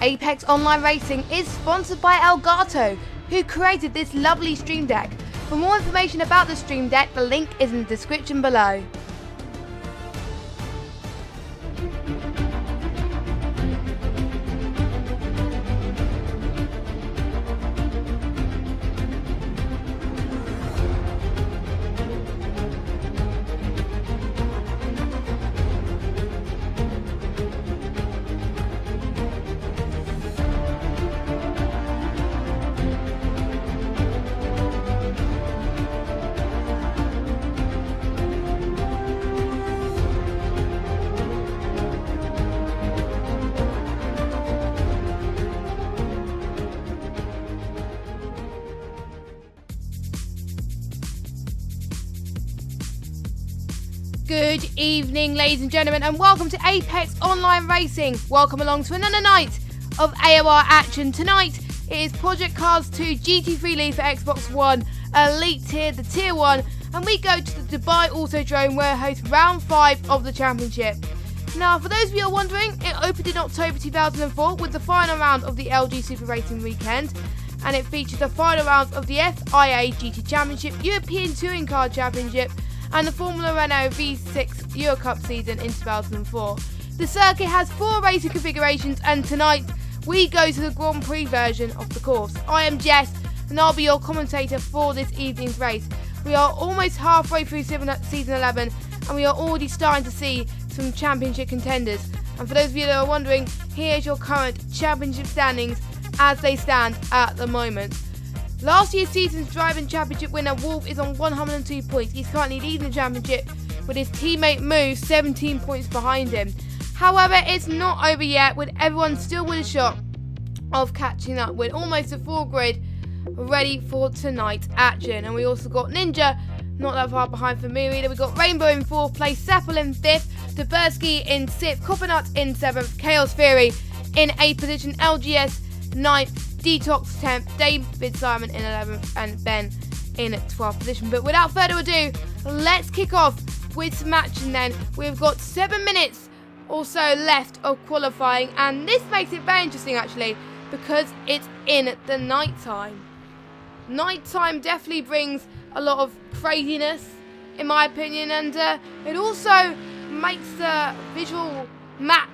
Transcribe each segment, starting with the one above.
Apex Online Racing is sponsored by Elgato, who created this lovely stream deck. For more information about the stream deck, the link is in the description below. Good evening, ladies and gentlemen, and welcome to Apex Online Racing. Welcome along to another night of AOR action. Tonight it is Project Cars 2 GT3 League for Xbox One, Elite Tier, the Tier 1, and we go to the Dubai Autodrome where it hosts round 5 of the championship. Now, for those of you who are wondering, it opened in October 2004 with the final round of the LG Super Racing weekend, and it featured the final rounds of the FIA GT Championship, European Touring Car Championship, and the Formula Renault V6 Euro Cup season in 2004. The circuit has 4 racing configurations, and tonight we go to the Grand Prix version of the course. I am Jess, and I'll be your commentator for this evening's race. We are almost halfway through season 11, and we are already starting to see some championship contenders. And for those of you that are wondering, here's your current championship standings as they stand at the moment. Last year's season's driving championship winner Wolf is on 102 points. He's currently leading the championship with his teammate Moo 17 points behind him. However, it's not over yet, with everyone still with a shot of catching up, with almost a full grid ready for tonight's action. And we also got Ninja not that far behind for Moo either. We got Rainbow in 4th place, Seppel in 5th, Dubersky in 6th, Coppernuts in 7th, Chaos Fury in 8th position, LGS 9th, Detox 10th, David Simon in 11th, and Ben in 12th position. But without further ado, let's kick off with some action then. We've got 7 minutes or so left of qualifying, and this makes it very interesting actually, because it's in the night time. Nighttime definitely brings a lot of craziness, in my opinion, and it also makes the visual map,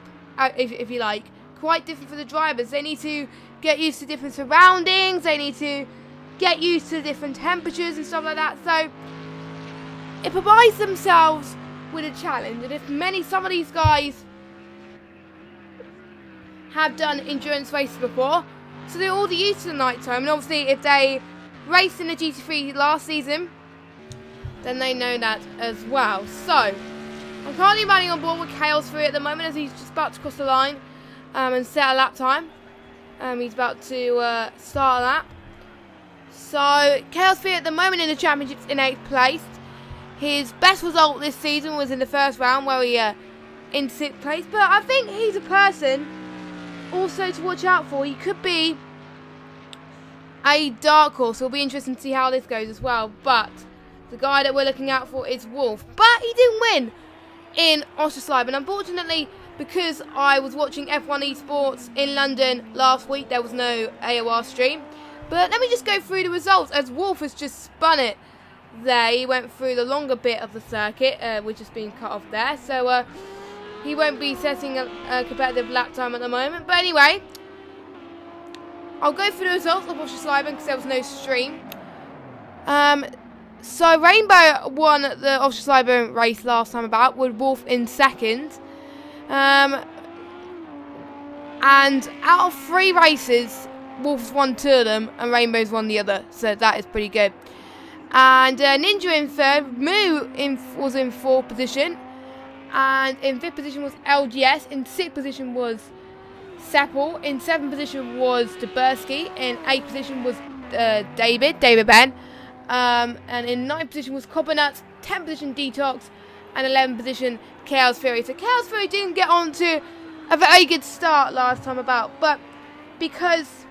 if you like, quite different for the drivers. They need to get used to different surroundings, they need to get used to different temperatures and stuff like that, so it provides themselves with a challenge. And if some of these guys have done endurance races before, so they're already used to the night time, and obviously if they raced in the GT3 last season, then they know that as well. So I'm currently running on board with Chaos Fury at the moment, as he's just about to cross the line and set a lap time. He's about to start a lap. So Chaos Fury at the moment in the championships in 8th place. His best result this season was in the first round, where he in 6th place. But I think he's a person also to watch out for. He could be a dark horse. It'll be interesting to see how this goes as well. But the guy that we're looking out for is Wolf. But he didn't win in Oschersleben, and unfortunately, because I was watching F1 Esports in London last week, there was no AOR stream. But let me just go through the results, as Wolf has just spun it there. He went through the longer bit of the circuit, which has been cut off there. So he won't be setting a competitive lap time at the moment. But anyway, I'll go through the results of Oschersleben because there was no stream. So Rainbow won the Oschersleben race last time about, with Wolf in 2nd. And out of 3 races, Wolf's won 2 of them and Rainbow's won the other, so that is pretty good. And Ninja in 3rd, Moo was in 4th position, and in 5th position was LGS, in 6th position was Seppel, in 7th position was Dubersky, in 8th position was David Ben, and in 9th position was Coppernuts, 10th position Detox, and 11th position Chaos Fury. So Chaos Fury didn't get on to a very good start last time about, but because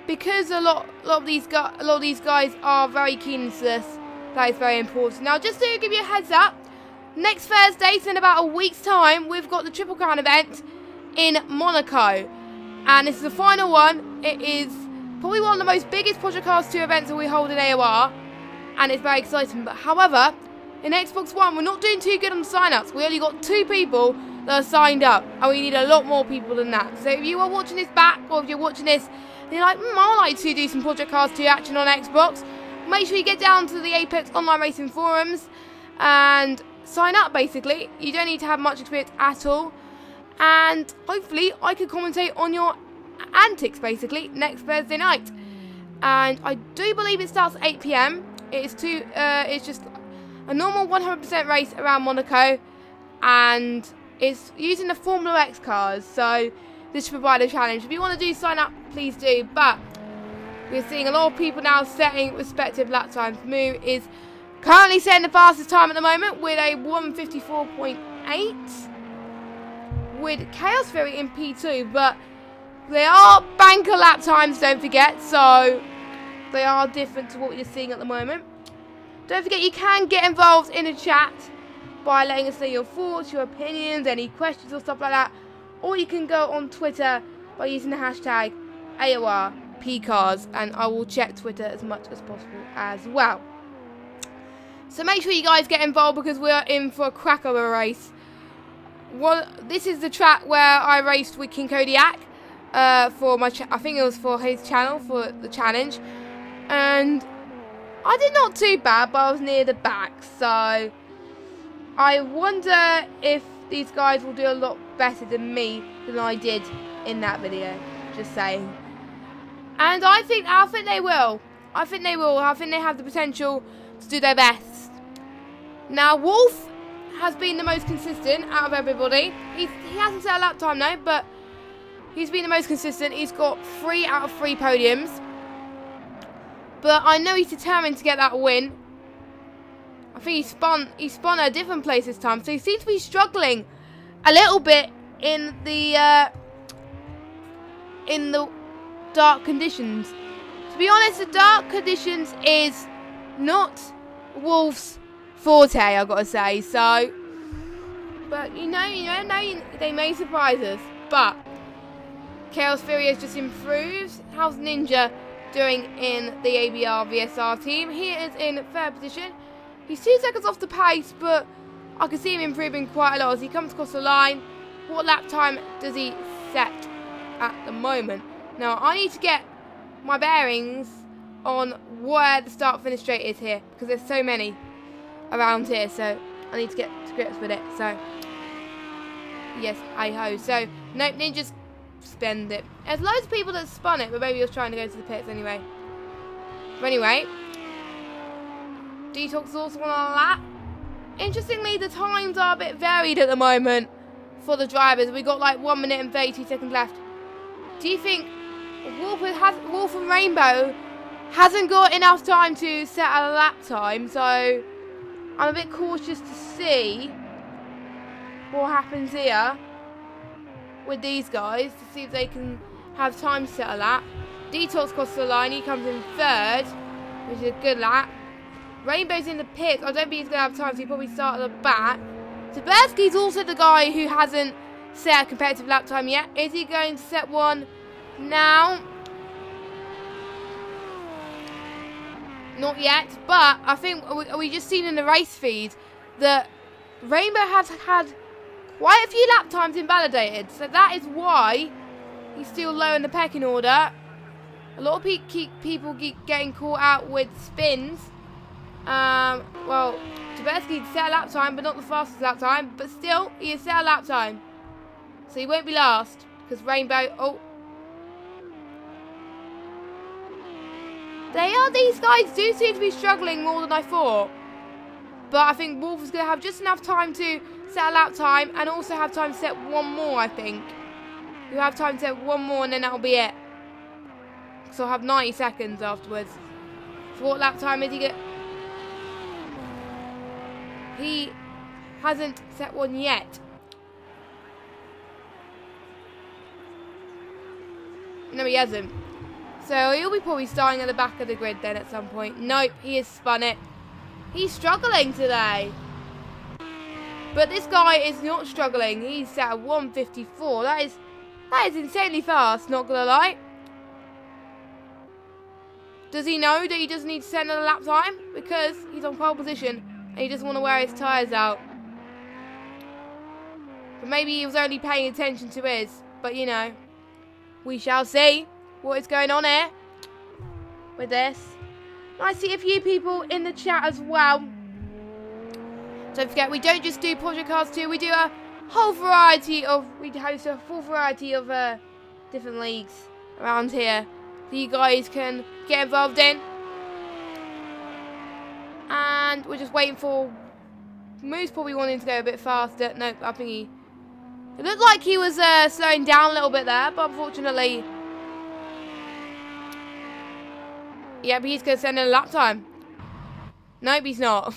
a lot of these guys are very keen to this, that is very important. Now, just to give you a heads up, Next Thursday, so in about a week's time, we've got the Triple Crown event in Monaco. And this is the final one. It is probably one of the most biggest Project Cars 2 events that we hold in AOR. And it's very exciting. But however, in Xbox One, we're not doing too good on the sign-ups. We only got 2 people that are signed up. And we need a lot more people than that. So if you are watching this back, or if you're watching this, and you're like, I'd like to do some Project Cars 2 action on Xbox, make sure you get down to the Apex Online Racing forums and sign up, basically. You don't need to have much experience at all. And hopefully I can commentate on your antics, basically, next Thursday night. And I do believe it starts at 8 PM. It's just a normal 100% race around Monaco. And it's using the Formula X cars. So this should provide a challenge. If you want to do sign up, please do. But we're seeing a lot of people now setting respective lap times. Moo is currently setting the fastest time at the moment with a 1:54.8. With Chaos Fury in P2, but they are banker lap times, don't forget, so they are different to what you're seeing at the moment. Don't forget you can get involved in the chat by letting us know your thoughts, your opinions, any questions or stuff like that, or you can go on Twitter by using the hashtag AORPcars, and I will check Twitter as much as possible as well. So make sure you guys get involved because we're in for a crack of a race. Well, this is the track where I raced with King Kodiak for my, I think it was for his channel, for the challenge. And I did not too bad, but I was near the back. So I wonder if these guys will do a lot better than me than I did in that video. Just saying. And I think they will. I think they will. I think they have the potential to do their best. Now, Wolf has been the most consistent out of everybody. He hasn't set a lap time though, but he's been the most consistent. He's got 3 out of 3 podiums. But I know he's determined to get that win. I think he spun at a different place this time, so he seems to be struggling a little bit in the dark conditions. To be honest, the dark conditions is not Wolf's forte, I've got to say. So, but you know, they may surprise us. But Chaos Fury has just improved. How's Ninja doing in the ABR VSR team? He is in 3rd position. He's 2 seconds off the pace, but I can see him improving quite a lot as he comes across the line. What lap time does he set at the moment? Now, I need to get my bearings on where the start-finish straight is here, because there's so many around here, so I need to get to grips with it. So, yes, hey-ho. So, nope, Ninja's spend it. There's loads of people that spun it, but maybe he was trying to go to the pits anyway. But anyway, Detox is also on a lap. Interestingly, the times are a bit varied at the moment for the drivers. We've got like 1 minute and 32 seconds left. Do you think Wolf and Rainbow hasn't got enough time to set a lap time? So I'm a bit cautious to see what happens here with these guys, to see if they can have time to set a lap. Detox crosses the line, he comes in 3rd, which is a good lap. Rainbow's in the pits. I don't think he's going to have time, so he'll probably start at the back. Taberski's also the guy who hasn't set a competitive lap time yet. Is he going to set one now? Not yet, but I think we just seen in the race feed that Rainbow has had quite a few lap times invalidated. So that is why he's still low in the pecking order. A lot of people keep getting caught out with spins. Well, Taberski set a lap time, but not the fastest lap time. But still, he has set a lap time. So he won't be last, because Rainbow... Oh. These guys do seem to be struggling more than I thought. But I think Wolf is going to have just enough time to set a lap time, and also have time to set one more, I think. You'll have time to set one more, and then that'll be it. So I'll have 90 seconds afterwards. So what lap time is he get? He hasn't set one yet. No, he hasn't. So he'll be probably starting at the back of the grid then at some point. Nope, he has spun it. He's struggling today. But this guy is not struggling. He's set at 154. That is That is insanely fast, not gonna lie. Does he know that he doesn't need to set another lap time? Because he's on pole position and he doesn't want to wear his tyres out. But maybe he was only paying attention to his. But you know, we shall see what is going on here with this. And I see a few people in the chat as well. Don't forget, we don't just do Project Cars 2, we do a whole variety of, we host a full variety of different leagues around here that you guys can get involved in. And we're just waiting for Moose, probably wanting to go a bit faster. Nope, I think he, it looked like he was slowing down a little bit there, but unfortunately, yeah, but he's going to send in a lap time. Nope, he's not.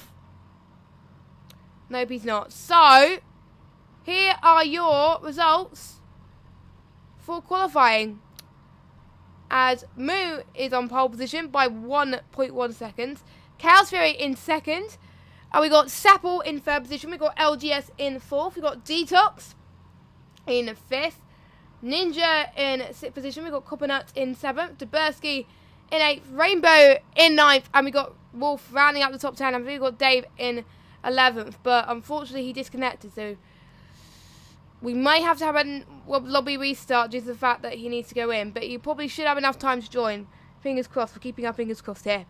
Nope, he's not. So, here are your results for qualifying. As Moo is on pole position by 1.1 seconds. Chaos Fury in second. And we got Sapple in third position. We got LGS in fourth. We got Detox in fifth. Ninja in sixth position. We got Coppernuts in seventh. Dubersky in eighth. Rainbow in ninth. And we got Wolf rounding up the top 10. And we got Dave in 11th, but unfortunately he disconnected, so we might have to have a lobby restart due to the fact that he needs to go in, but he probably should have enough time to join. Fingers crossed. We're keeping our fingers crossed here,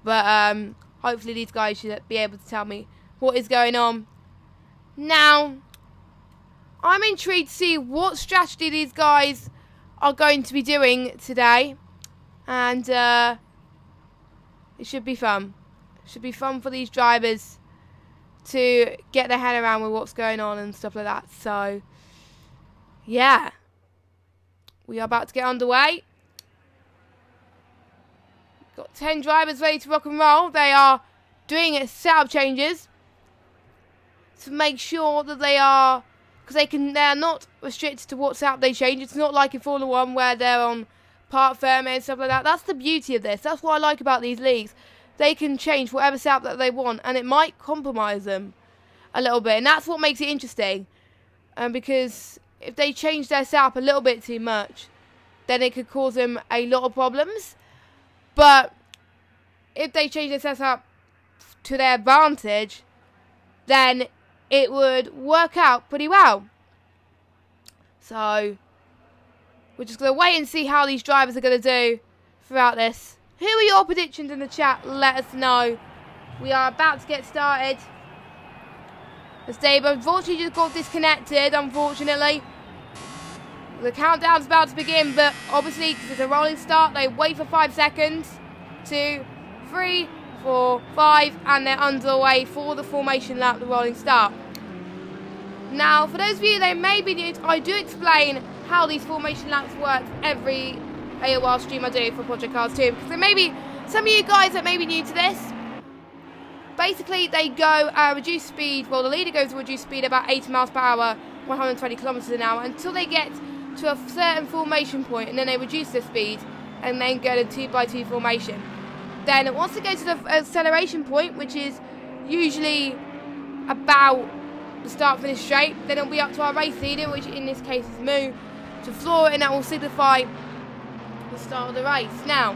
but hopefully these guys should be able to tell me what is going on. Now I'm intrigued to see what strategy these guys are going to be doing today, and it should be fun. It should be fun for these drivers to get their head around with what's going on and stuff like that. So, yeah. We are about to get underway. Got 10 drivers ready to rock and roll. They are doing setup changes to make sure that they are, because they're not restricted to what setup they change. It's not like in Formula 1 where they're on part firm and stuff like that. That's the beauty of this. That's what I like about these leagues. They can change whatever setup that they want, and it might compromise them a little bit, and that's what makes it interesting. Because if they change their setup a little bit too much, then it could cause them a lot of problems. But if they change their setup to their advantage, then it would work out pretty well. So we're just going to wait and see how these drivers are going to do throughout this. Who are your predictions in the chat? Let us know. We are about to get started. As Dave unfortunately just got disconnected, unfortunately. The countdown's about to begin, but obviously, because it's a rolling start, they wait for 5 seconds. 2, 3, 4, 5, and they're underway for the formation lap, the rolling start. Now, for those of you that may be new, I do explain how these formation laps work every AOR stream I do for Project Cars 2, because there may be some of you guys that may be new to this. Basically, they go reduced speed. Well, the leader goes to reduced speed about 80 miles per hour, 120 kilometers an hour, until they get to a certain formation point, and then they reduce their speed and then go to 2x2 formation. Then once they go to the acceleration point, which is usually about the start-finish straight, then it'll be up to our race leader, which in this case is Moo, to floor it, and that will signify the start of the race. Now,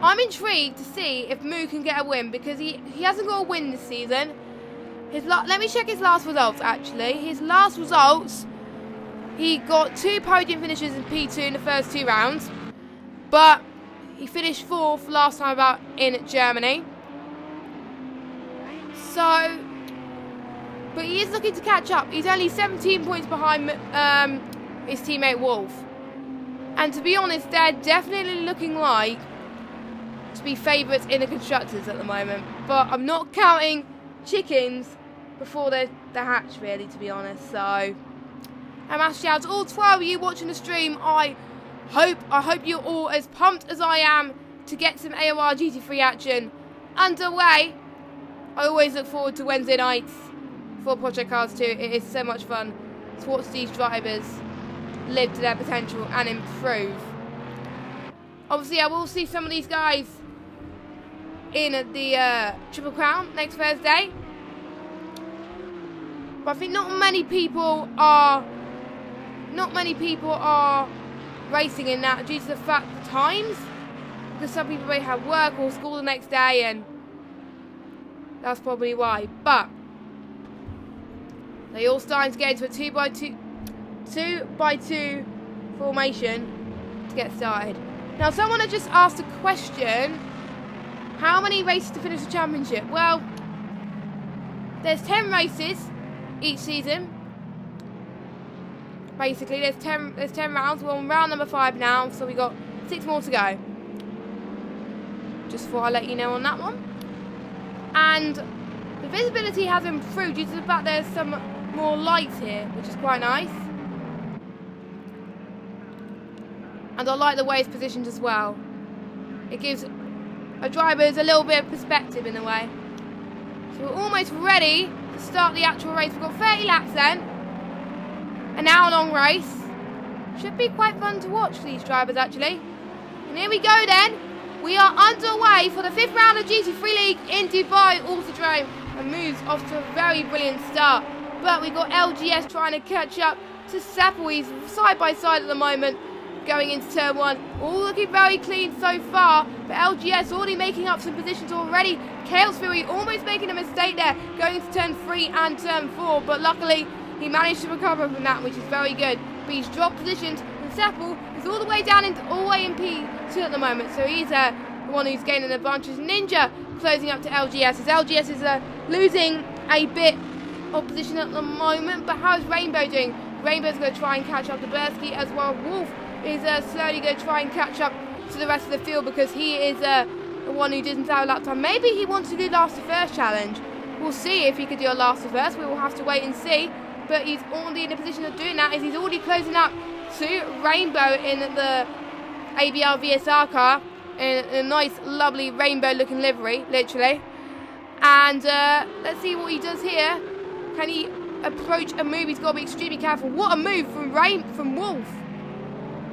I'm intrigued to see if Moo can get a win, because he hasn't got a win this season. Let me check his last results, actually. His last results, he got 2 podium finishes in P2 in the first 2 rounds, but he finished 4th last time about in Germany. So, but he is looking to catch up. He's only 17 points behind his teammate Wolf. And to be honest, they're definitely looking like to be favourites in the constructors at the moment. But I'm not counting chickens before they hatch, really, to be honest. So, and massive shout out to all 12 of you watching the stream. I hope you're all as pumped as I am to get some AOR GT3 action underway. I always look forward to Wednesday nights for Project Cars 2. It is so much fun to watch these drivers live to their potential and improve. Obviously, I will see some of these guys in the Triple Crown next Thursday. But I think not many people are not many people are racing in that due to the fact the times, because some people may have work or school the next day, and that's probably why. But they all starting to get into a 2x2 formation to get started. Now, someone had just asked a question: how many races to finish the championship? Well, there's 10 races each season. Basically, there's 10 rounds. We're on round number 5 now, so we got 6 more to go. Just thought I'd let you know on that one. And the visibility has improved due to the fact there's some more lights here, which is quite nice. And I like the way it's positioned as well. It gives our drivers a little bit of perspective in a way. So we're almost ready to start the actual race. We've got 30 laps then. An hour-long race. Should be quite fun to watch for these drivers, actually. And here we go then. We are underway for the 5th round of GT3 League in Dubai Autodrome. And moves off to a very brilliant start. But we've got LGS trying to catch up to Seppel. He's side by side at the moment, going into turn 1. All looking very clean so far. But LGS already making up some positions already. Chaos Fury almost making a mistake there, going into turn 3 and turn 4. But luckily, he managed to recover from that, which is very good. But he's dropped positions, and Seppel is all the way down all the way in P2 at the moment. So he's the one who's gaining the advantage. Ninja closing up to LGS. As LGS is losing a bit of position at the moment. But how's Rainbow doing? Rainbow's going to try and catch up to Bursky as well. Wolf is slowly going to try and catch up to the rest of the field because he is the one who didn't have a lap time. Maybe he wants to do last to first challenge. We'll see if he could do a last to first. We will have to wait and see. But he's already in a position of doing that, as he's already closing up to Rainbow in the ABR VSR car in a nice, lovely rainbow-looking livery, literally. And let's see what he does here. Can he approach a move? He's got to be extremely careful. What a move from Wolf.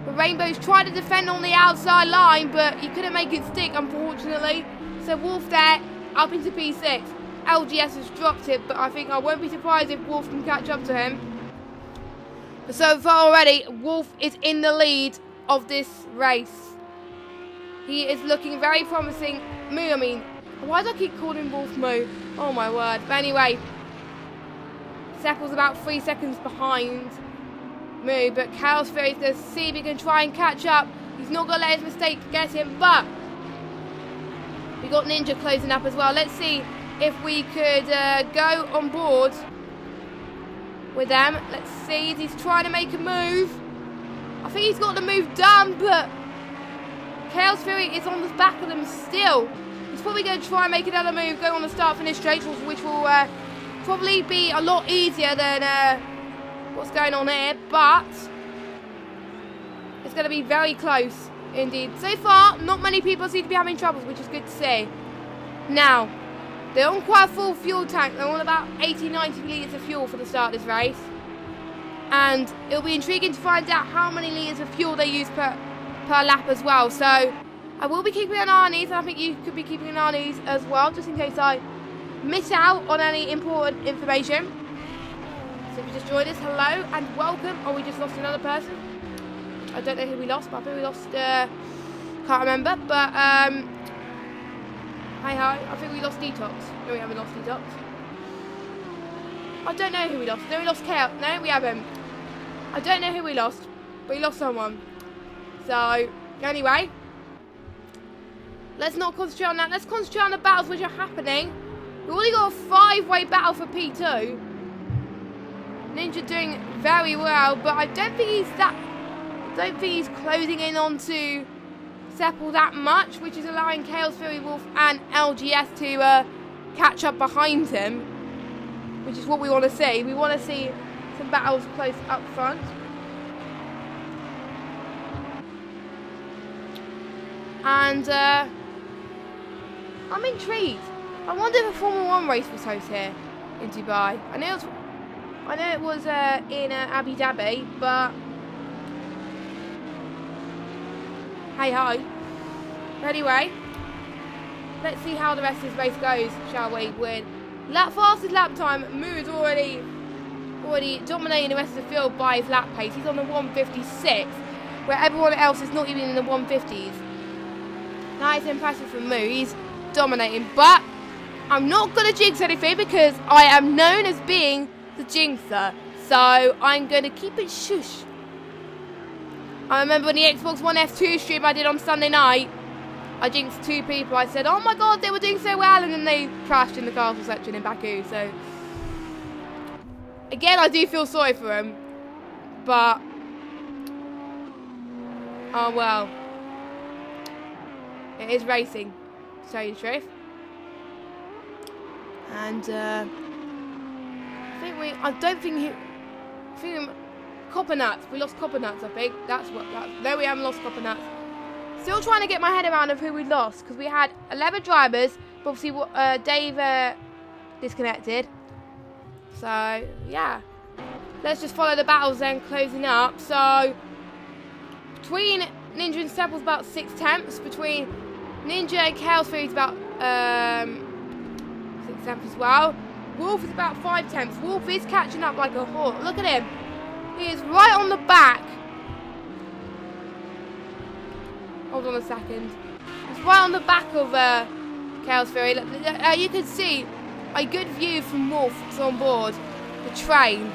But Rainbow's tried to defend on the outside line, but he couldn't make it stick, unfortunately. So Wolf there, up into P6. LGS has dropped it, but I think I won't be surprised if Wolf can catch up to him. But so far already, Wolf is in the lead of this race. He is looking very promising. Moo, I mean, why do I keep calling Wolf Moo? Oh my word. But anyway, Seppel's about 3 seconds behind Moo, but Chaos Fury's going to see if he can try and catch up. He's not going to let his mistake get him, but we got Ninja closing up as well. Let's see if we could go on board with them. Let's see if he's trying to make a move. I think he's got the move done, but Chaos Fury is on the back of them still. He's probably going to try and make another move, go on the start-finish straight, which will probably be a lot easier than what's going on here, but it's going to be very close indeed. So far, not many people seem to be having troubles, which is good to see. Now, they're on quite a full fuel tank. They're on about 80-90 litres of fuel for the start of this race. And it'll be intriguing to find out how many litres of fuel they use per lap as well. So I will be keeping an eye on these, and I think you could be keeping an eye on these as well, just in case I miss out on any important information. So if you just joined us, hello and welcome. Oh, we just lost another person. I don't know who we lost, but I think we lost, can't remember. But, hi, I think we lost Detox. No, we haven't lost Detox. I don't know who we lost. No, we lost Chaos. No, we haven't. I don't know who we lost, but we lost someone. So, anyway, let's not concentrate on that. Let's concentrate on the battles which are happening. We've already got a 5-way battle for P2. Ninja doing very well, but I don't think he's closing in onto Seppel that much, which is allowing Chaos Fury, Wolf and LGS to catch up behind him, which is what we want to see. We want to see some battles close up front. And I'm intrigued. I wonder if a Formula 1 race was hosted here in Dubai. I know it was in Abu Dhabi, but hey ho. Anyway, let's see how the rest of this race goes, shall we? With fastest lap time, Moo is already already dominating the rest of the field by his lap pace. He's on the 156, where everyone else is not even in the 150s. That is impressive from Moo. He's dominating, but I'm not going to jinx anything because I am known as being the jinxer. So I'm going to keep it shush. I remember when the Xbox One F2 stream I did on Sunday night, I jinxed 2 people. I said, oh my god, they were doing so well, and then they crashed in the castle section in Baku. So, again, I do feel sorry for them. But, oh well. It is racing, to tell you the truth. And, Copper Nuts. We lost Copper Nuts, I think. No, we haven't lost Copper Nuts. Still trying to get my head around of who we lost, because we had 11 drivers, but obviously Dave disconnected. So, yeah. Let's just follow the battles then, closing up. So, between Ninja and Seb was about 6 tenths. Between Ninja and Chaos Fury is about 6 tenths as well. Wolf is about 5 tenths. Wolf is catching up like a hawk. Look at him. He is right on the back. Hold on a second. It's right on the back of Chaos Fury. You can see a good view from Wolf that's on board. The train,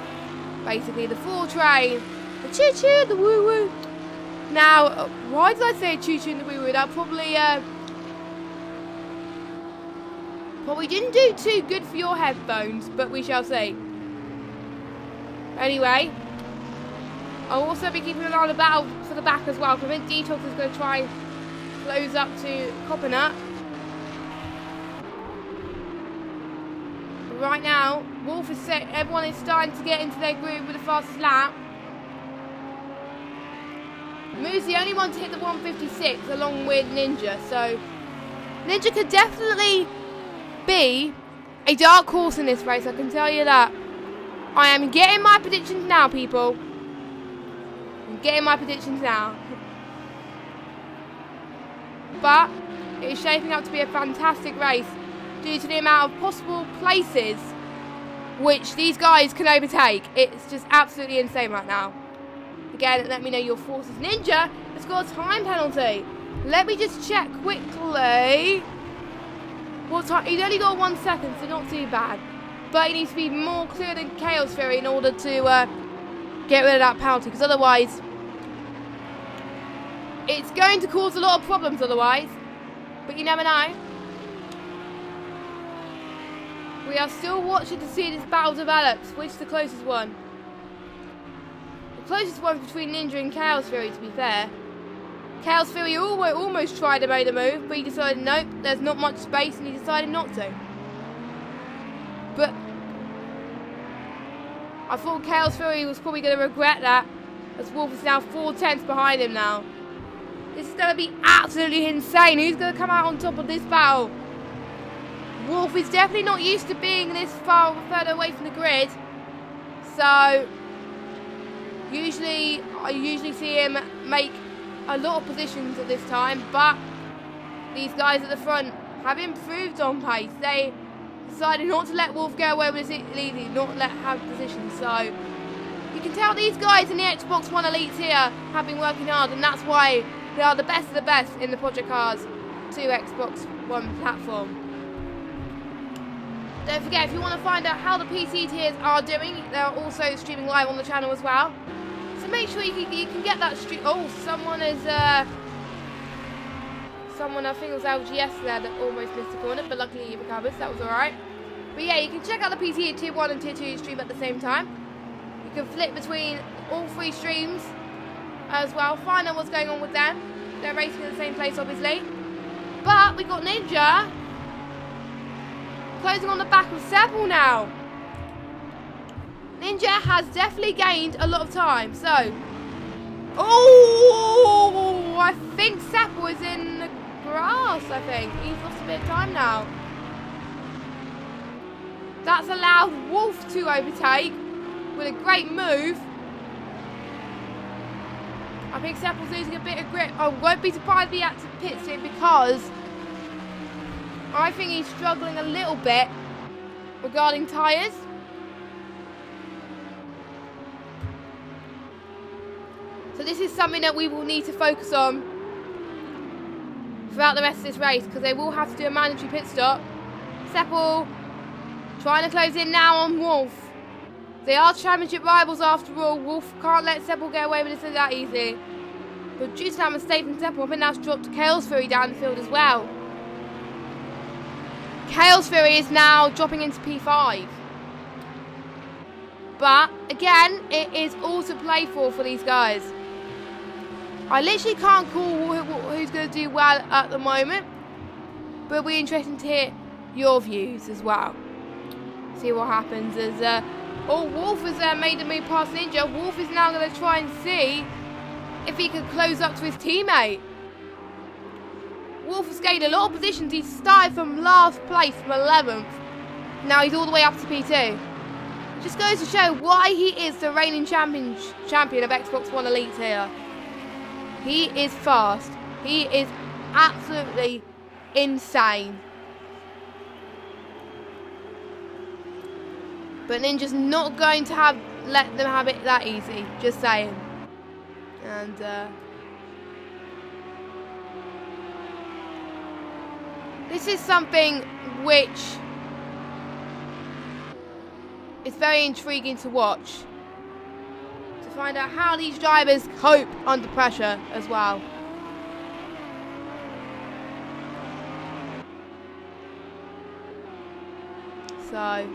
basically. The full train. The choo-choo, the woo-woo. Now, why did I say choo-choo and the woo-woo? That probably didn't do too good for your headphones, but we shall see. Anyway, I'll also be keeping an eye on the battle for the back as well. I think Detox is going to try and close up to Copper Nut. But right now, Wolf is set. Everyone is starting to get into their groove with the fastest lap. Moo's the only one to hit the 156 along with Ninja. So Ninja could definitely be a dark horse in this race, I can tell you that. I am getting my predictions now, people. I'm getting my predictions now. But it is shaping up to be a fantastic race due to the amount of possible places which these guys can overtake. It's just absolutely insane right now. Again, let me know your forces. Ninja has got a time penalty. Let me just check quickly. What time? He's only got 1 second, so not too bad. But he needs to be more clear than Chaos Fury in order to get rid of that penalty, because otherwise it's going to cause a lot of problems otherwise. But you never know. We are still watching to see this battle develops. Which is the closest one? The closest one's between Ninja and Chaos Fury, to be fair. Chaos Fury almost tried to make a move, but he decided nope, there's not much space, and he decided not to. But I thought Chaos Fury was probably going to regret that, as Wolf is now 4 tenths behind him now. This is going to be absolutely insane. Who's going to come out on top of this battle? Wolf is definitely not used to being this far further away from the grid. So I usually see him make a lot of positions at this time, but these guys at the front have improved on pace. They decided not to let Wolf go away with his lead, not let have positions. So you can tell these guys in the Xbox One Elites here have been working hard, and that's why they are the best of the best in the Project Cars 2 Xbox One platform. Don't forget, if you want to find out how the PC tiers are doing, they're also streaming live on the channel as well. So make sure you can get that stream. Oh, someone is someone, I think it was LGS there that almost missed the corner, but luckily you recovered, so that was alright. But yeah, you can check out the PC tier 1 and tier 2 stream at the same time. You can flip between all 3 streams as well, find out what's going on with them. They're racing in the same place, obviously. But we got Ninja closing on the back of Sepple now. Ninja has definitely gained a lot of time. So, oh, I think Sepple is in the grass. I think he's lost a bit of time now. That's allowed Wolf to overtake with a great move. I think Sepple's losing a bit of grip. I won't be surprised if he had to pit stop, because I think he's struggling a little bit regarding tyres. this is something that we will need to focus on throughout the rest of this race, because they will have to do a mandatory pit stop. Seppel trying to close in now on Wolf. They are championship rivals after all. Wolf can't let Seppel get away with this that easy. But due to that mistake from Seppel, I think that's dropped Chaos Fury down the field as well. Chaos Fury is now dropping into P5. But, again, it is all to play for these guys. I literally can't call who's going to do well at the moment. But it'll be interesting to hear your views as well. See what happens as... Wolf has made a move past Ninja. Wolf is now going to try and see if he can close up to his teammate. Wolf has gained a lot of positions. He started from last place, from 11th. Now he's all the way up to P2. Just goes to show why he is the reigning champion of Xbox One Elite here. He is fast. He is absolutely insane. But Ninja's not going to let them have it that easy. Just saying. And this is something which is very intriguing to watch. To find out how these drivers cope under pressure as well. So...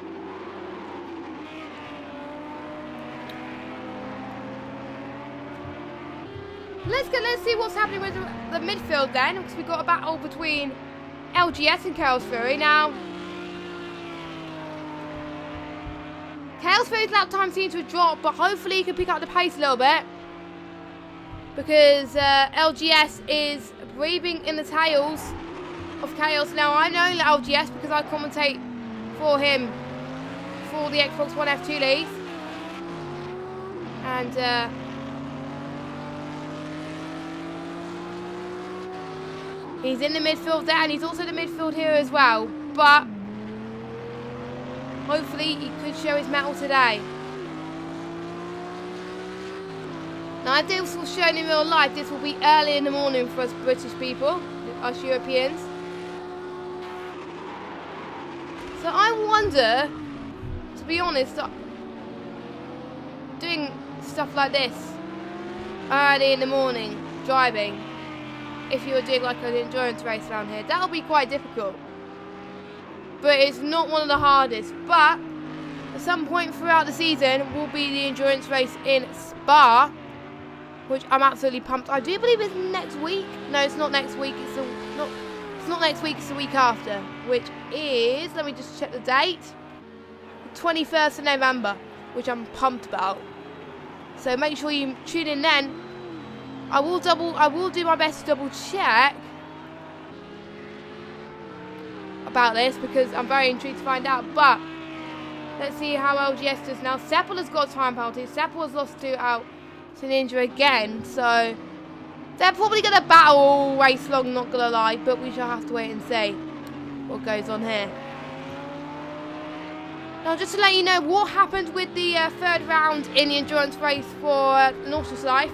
Let's see what's happening with the midfield then, because we've got a battle between LGS and Chaos Fury. Now, Chaos Fury's lap time seems to have dropped, but hopefully he can pick up the pace a little bit, because LGS is breathing in the tails of Chaos. Now, I know LGS because I commentate for him for the Xbox One F2 League, and he's in the midfield there, and he's also in the midfield here as well. But hopefully he could show his mettle today. Now, if this was shown in real life, this will be early in the morning for us British people, us Europeans. So I wonder, to be honest, doing stuff like this early in the morning, driving, if you were doing like an endurance race around here, that would be quite difficult. But it's not one of the hardest. But at some point throughout the season will be the endurance race in Spa, which I'm absolutely pumped. I do believe it's next week. No, it's not next week. It's not next week. It's the week after, which is, let me just check the date, the 21st of November, which I'm pumped about. So make sure you tune in then. I will do my best to double check about this, because I'm very intrigued to find out. But let's see how LGS does now. Seppel has got time penalty. Seppel has lost out to Ninja again, so they're probably going to battle all race long, not going to lie, but we shall have to wait and see what goes on here. Now, just to let you know what happened with the third round in the endurance race for Nautilus Life.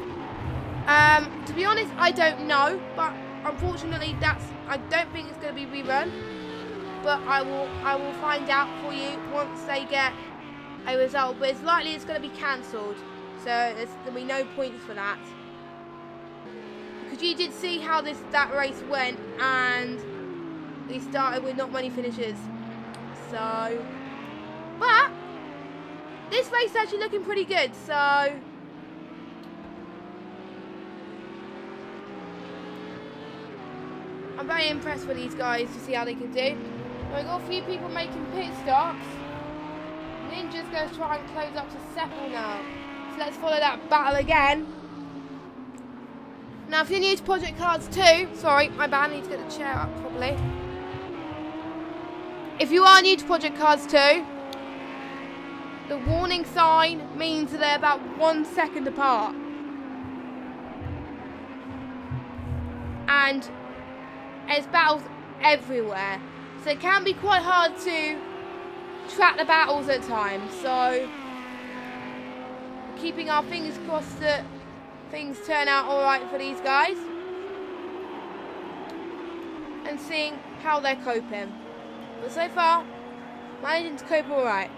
To be honest, I don't know, but unfortunately, I don't think it's going to be rerun. But I will find out for you once they get a result. But it's likely it's going to be cancelled, so there's going to be no points for that. Because you did see how that race went, and we started with not many finishes. So, but this race is actually looking pretty good. So. I'm very impressed with these guys to see how they can do. We've got a few people making pit stops. Ninja's going to try and close up to Seppel now. So let's follow that battle again. Now, if you're new to Project Cars 2, sorry, my bad, I need to get the chair up properly. If you are new to Project Cars 2, the warning sign means that they're about 1 second apart. And there's battles everywhere, so it can be quite hard to track the battles at times. So, keeping our fingers crossed that things turn out alright for these guys. And seeing how they're coping. But so far, managing to cope alright.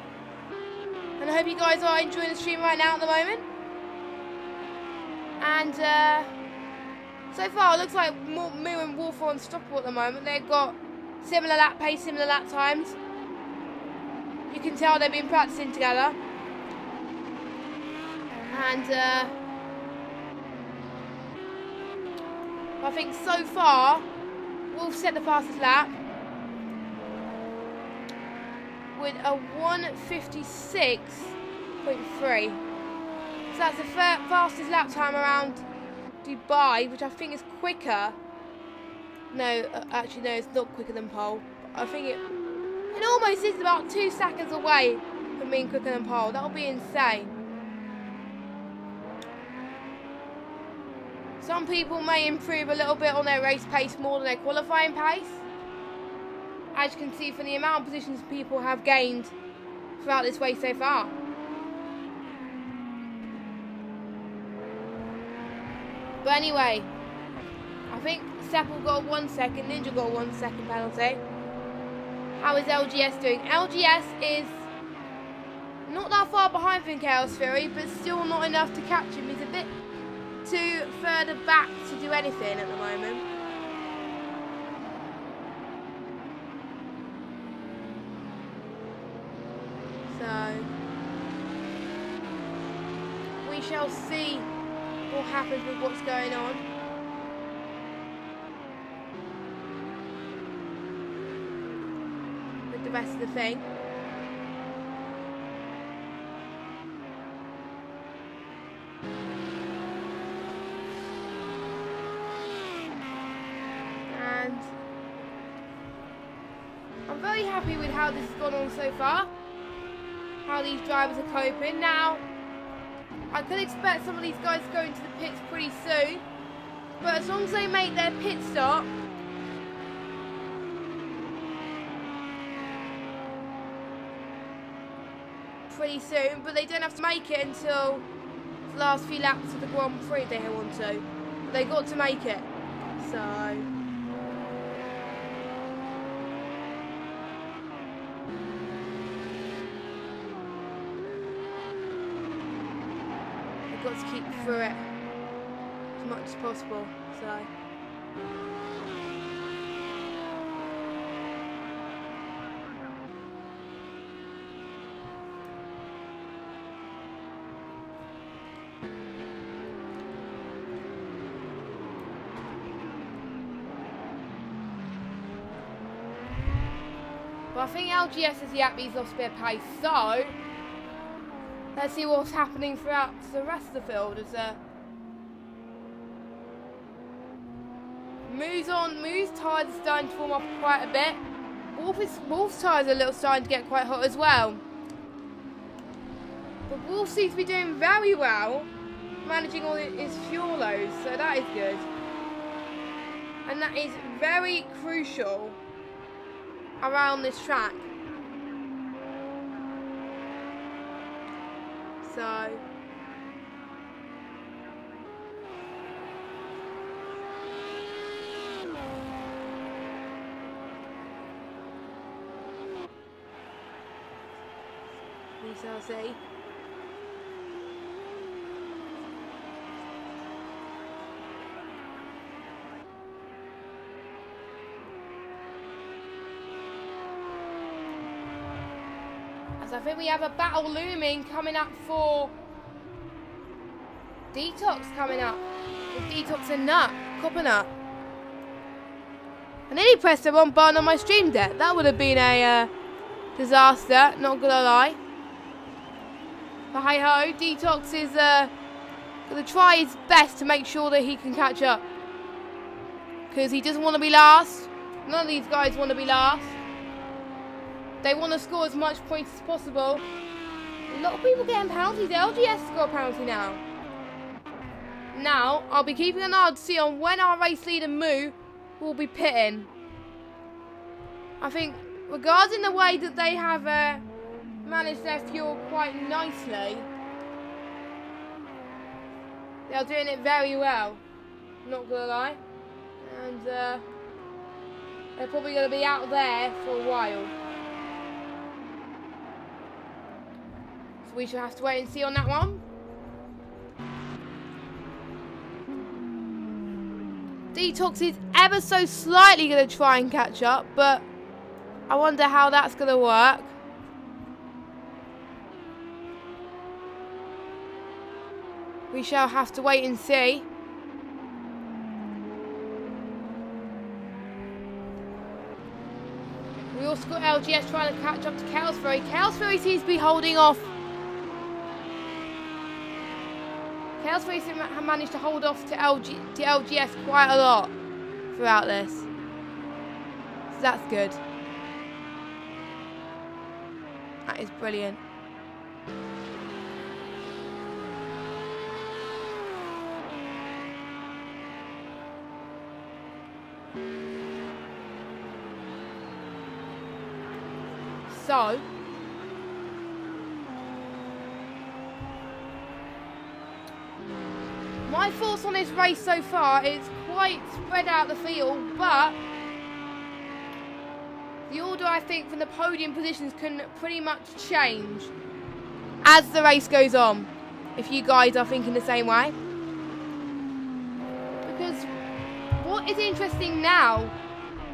And I hope you guys are enjoying the stream right now at the moment. And so far it looks like Moo and Wolf are unstoppable at the moment. They've got similar lap pace, similar lap times. You can tell they've been practicing together. And I think so far Wolf set the fastest lap with a 1:56.3. So that's the fastest lap time around Dubai, which I think is quicker. No, actually no, it's not quicker than pole. I think it almost is about 2 seconds away from being quicker than pole. That would be insane. Some people may improve a little bit on their race pace more than their qualifying pace. As you can see from the amount of positions people have gained throughout this race so far. But anyway, I think Seppel got a 1 second, Ninja got a 1 second penalty. How is LGS doing? LGS is not that far behind from Chaos Fury, but still not enough to catch him. He's a bit too further back to do anything at the moment. So we shall see what happens with what's going on. With the rest of the thing. And I'm very happy with how this has gone on so far. How these drivers are coping. Now, I could expect some of these guys to go into the pits pretty soon, but as long as they make their pit stop, pretty soon, but they don't have to make it until the last few laps of the Grand Prix if they want to. But they got to make it, so. Got to keep through it as much as possible. So but I think LGS is the Appy's lost a bit of pace, so let's see what's happening throughout the rest of the field. As Moo's tyres are starting to form up quite a bit. Wolf's tyres are starting to get quite hot as well. But Wolf seems to be doing very well, managing all his fuel loads, so that is good. And that is very crucial around this track. So we shall see. As I think we have a battle looming coming up for Detox coming up. With Detox and Nut, Copper Nut. I nearly pressed the wrong button on my stream deck. That would have been a disaster, not gonna lie. But hey ho, Detox is gonna try his best to make sure that he can catch up. Because he doesn't want to be last. None of these guys want to be last. They want to score as much points as possible. A lot of people getting penalties. LGS score a penalty now. Now, I'll be keeping an eye to see on when our race leader Moo will be pitting. I think, regarding the way that they have managed their fuel quite nicely, They are doing it very well. Not gonna lie. And they're probably gonna be out there for a while. So we shall have to wait and see on that one. Detox is ever so slightly going to try and catch up, but I wonder how that's going to work. We shall have to wait and see. We also got LGS trying to catch up to Kelsbury. Kelsbury seems to be holding off. Kelsbury seems to have managed to hold off to LGS quite a lot throughout this. So that's good. That is brilliant. So, my thoughts on this race so far is quite spread out the field, but the order I think from the podium positions can pretty much change as the race goes on, if you guys are thinking the same way. Because what is interesting now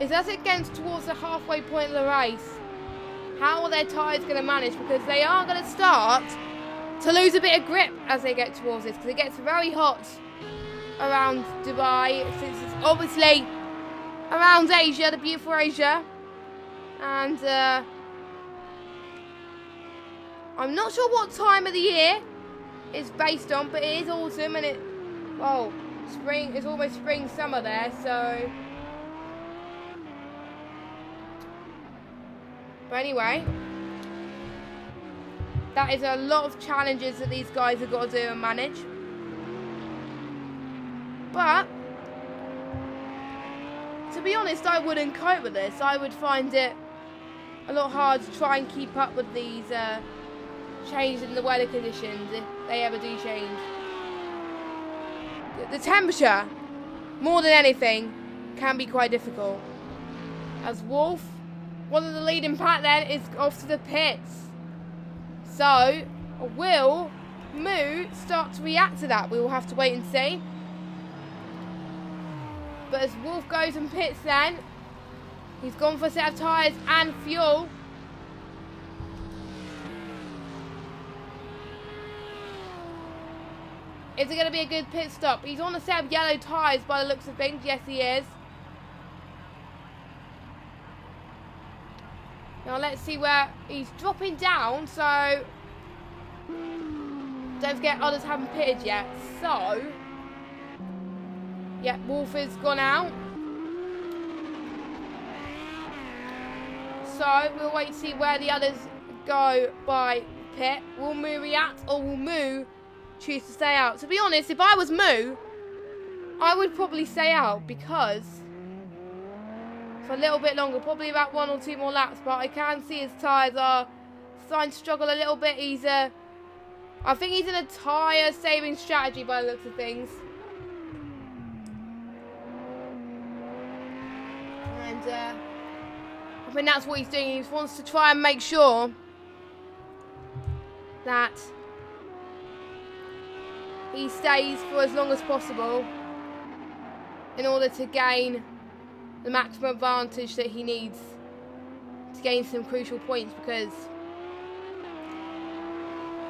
is as it gets towards the halfway point of the race, how are their tyres going to manage? Because they are going to start to lose a bit of grip as they get towards this, because it gets very hot around Dubai, since it's obviously around Asia, the beautiful Asia. And I'm not sure what time of the year it's based on, but it is autumn and spring, it's almost spring, summer there, so. But anyway, that is a lot of challenges that these guys have got to do and manage. But, to be honest, I wouldn't cope with this. I would find it a lot hard to try and keep up with these changes in the weather conditions, if they ever do change. The temperature, more than anything, can be quite difficult. As Wolf, one of the leading pack then, is off to the pits. So, will Moo start to react to that? We will have to wait and see. But as Wolf goes and pits then, he's gone for a set of tyres and fuel. Is it going to be a good pit stop? He's on a set of yellow tyres by the looks of things. Yes, he is. Now let's see where he's dropping down, so don't forget others haven't pitted yet. So, yeah, Wolf has gone out. So we'll wait to see where the others go by pit. Will Moo react or will Moo choose to stay out? To be honest, if I was Moo, I would probably stay out because for a little bit longer, probably about 1 or 2 more laps, but I can see his tyres are starting to struggle a little bit. I think he's in a tyre saving strategy by the looks of things. And I think that's what he's doing. He wants to try and make sure that he stays for as long as possible in order to gain the maximum advantage that he needs to gain some crucial points, because